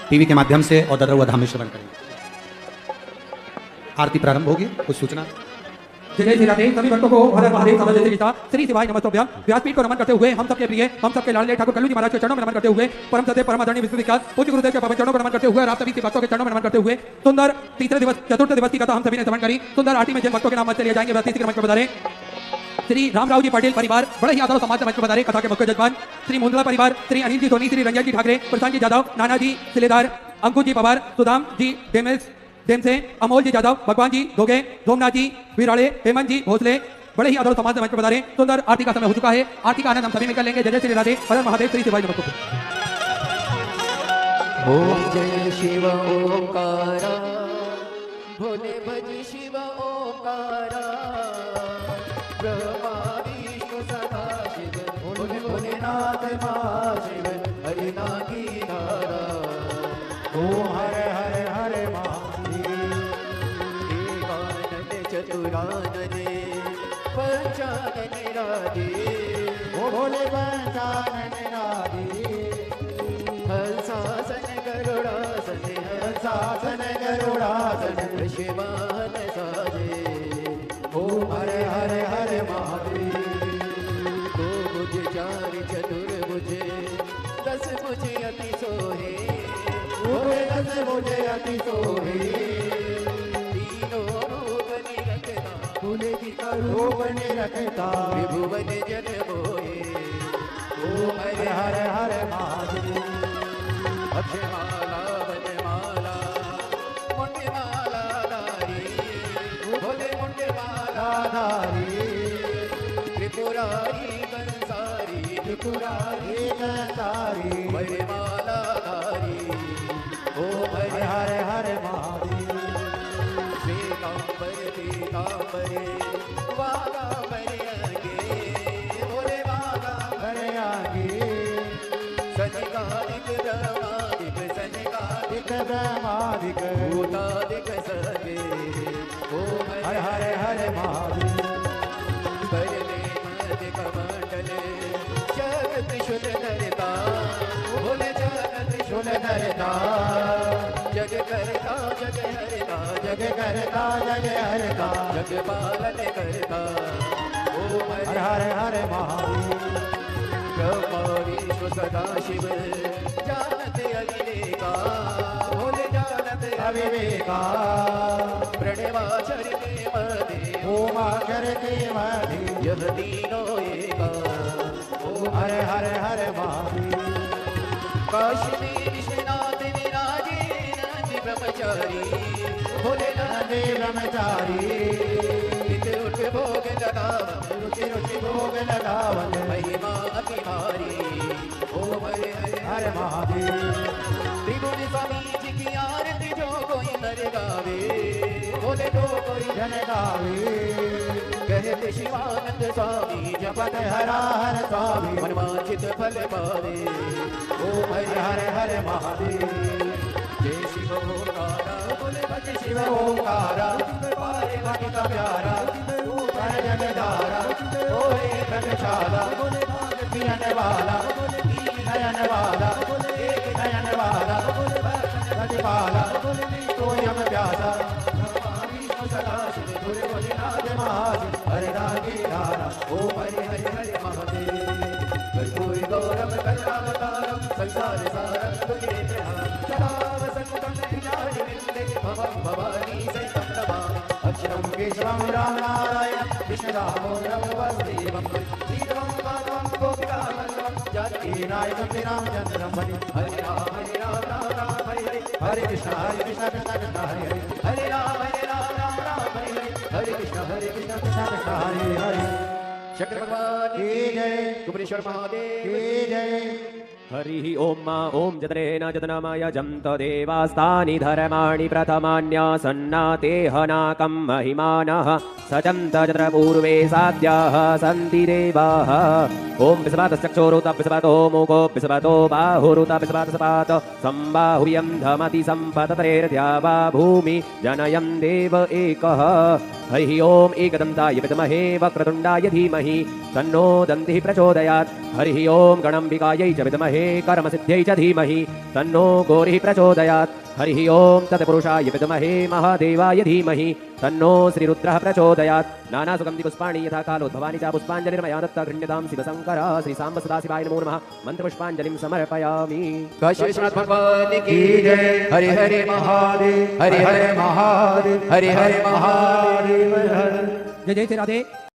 टीवी के माध्यम से और ददरवा धाम में श्रवण करेंगे। आरती प्रारंभ होगी। कुछ सूचना। जय श्री राधे। सभी भक्तों को हर हर महादेव समझ गीता श्री शिवाय नमस्तोभ्यम। व्यासपीठ को नमन करते हुए हम सबके प्रिय हम सबके लाडले ठाकुर कल्लू जी महाराज के चरणों में नमन करते हुए परम सदैव परम आदरणीय विश्वविख्यात पूज्य गुरुदेव के पवन चरणों को नमन करते हुए और आप सभी भक्तों के चरणों में नमन करते हुए सुंदर तीसरे दिवस चतुर्थ दिवस की कथा हम सभी ने श्रवण करी। सुंदर आरती में जिन भक्तों के नाम मत लिए जाएंगे वह तीसरे मंच पर बधारे। श्री रामराव जी पाटिल परिवार बड़े ही आदर और सम्मान से मंच पर बधारे। कथा के मुख्य जजमान श्री मुंदला परिवार श्री अनिल जी सोनी श्री रंजन जी ठाकरे प्रशांत जी जादव नाना जी सिलेदार अंकुश जी पवार सुदाम जी डेम से अमोल जी जादव भगवान जी धोगे सोमनाथ जी विराड़े हेमंत जी भोसले बड़े ही आदर समाज से मंच पर बधारे। सुंदर आरती का समय हो चुका है। आरती का आनंद हम सभी में कर लेंगे। जय श्री राधे। हर महादेव श्री शिवाय नमः। ओम जय शिव ओंकारा भोले भज शिव ओंकारा ब्रह्मा विष्णु सदा शिव भोले भोलेनाथ महाशिव हरिनाथी धारा ओम हरे हरे हरे महादेव एकानन चतुरानने पंचानन राधे ओ भोले पंचानन राधे हंसासन गरुड़ासन शासन गरुड़ासन ऋषिवाहन साजे ओम हरे हरे हरे महादेव दो भुज चार चतुर्भुज 10 भुज अति सोहे ओरे 10 भुज अति सोहे तीनों रूप निरखता फूले की रूप निरखता त्रिभुवन जन मोहे ओम हरे हरे हरे महादेव अक्षमाला वनमाला मुंडमाला धारी भोले मुंडमाला धारी त्रिपुरारी कंसारी त्रिपुरारी कंसारी वरमाला धारी ओम हरे हरे हरे महादेव श्वेतांबर पीतांबरे वागांबरे आगे भोले वागांबरे हरे आगे सनिकादिक ब्रह्मादिक सनिकादिक ब्रह्मादिक भूतादिक सगे ओम हरे हरे हरे महादेव करले मत कमंडले जगत शुल धरता भोले जगत शुल धरता जग करता जग हरता जग करता जग हरता जग पालन करता ओम हरे हरे हरे महादेव ब्रह्मा विष्णु सदा शिव जानत अविवेका भोले जानत अविवेका प्रणवाचरते मदे ओम करते मधि यह तीनों एका ओम हरे हरे हरे महादेव काशी में विश्वनाथ विराजे नंद ब्रह्मचारी भोलेनाथ नंदे ब्रह्मचारी नित उठ शिव भोग लगावन रुचि रुचि भोग लगावन महिमा अति भारी ओम हरे हरे हर महादेव त्रिभुवन स्वामी जी की आरती जो कोई नर गावे बोले तो कोई जन गावे कहते शिवानंद स्वामी जपत हरा हर स्वामी मनवांछित फल पावे ओम हरे हरे हरे महादेव जय शिव ओंकारा बोले भज शिव ओंकारा पारे भक्त का प्यारा कर जगदारा ओए प्रगशाला किरण वाला नयन वाला एक नयन वाला प्रतिपाला तो यम प्यासा सदा शिव गुरु गोविंद महादेव हरे रागी धारा ओम हरे हरे हरे महादेव कर्पूर गौरव करुणावतारम संसार सारम तुझे प्रणाम सदा वसंतम विराज विंदे भवं भवानी सहितं नमामि अक्षरम केशवम राम नारायण कृष्ण दामोदरम वसुदेवम श्रीराम पादं गोपिकावल्लभं जानकी नायकम श्री रामचंद्रम हरि हरे राम राम राम हरे हरे हरे कृष्ण कृष्ण कृष्ण हरे हरे हरे राम राम राम हरे हरे हरे कृष्ण कृष्ण कृष्ण कृष्ण हरे हरे शंकर भगवान की जय कुबेरेश्वर महादेव की जय हरिः ॐ ॐ जतरेण जतनामाय जन्त देवास्तानि धर्माणि प्रथमान्यासन्नातेहनाकं महिमानः सजन्त जत्र पूर्वे साध्याः सन्ति देवाः ॐ पिसपातश्चक्षुरुत पिसपातो मूको पिसपातो बाहुरुत पिसपातसपात सम्बाहुर्यं धमति सम्पततरेर्द्यावा भूमि जनयं देव एकः हरिः ॐ एकदन्ताय विद्महे वक्रतुण्डाय धीमहि तन्नो दन्तिः प्रचोदयात् हरिः ॐ गणाम्बिकायै च विद्महे कर्मसिद्ध्यै च धीमहि तन्नो गौरिः प्रचोदयात् हरिः ॐ तत्पुरुषाय विद्महे महादेवाय धीमहि तन्नो श्रीरुद्रः प्रचोदयात् नानासुगन्धिपुष्पाणि यथा कालोद्भवानि च पुष्पाञ्जलिर्मया दत्ता गृह्यतां शिवशङ्करः श्रीसाम्ब सदाशिवाय नमो नमः मन्त्रपुष्पाञ्जलिं समर्पयामि काशी विश्वनाथ भगवान की जय हरे हरे महादेव हरे हरे महादेव हरे हरे महादेव महादेव जय जय श्री राधे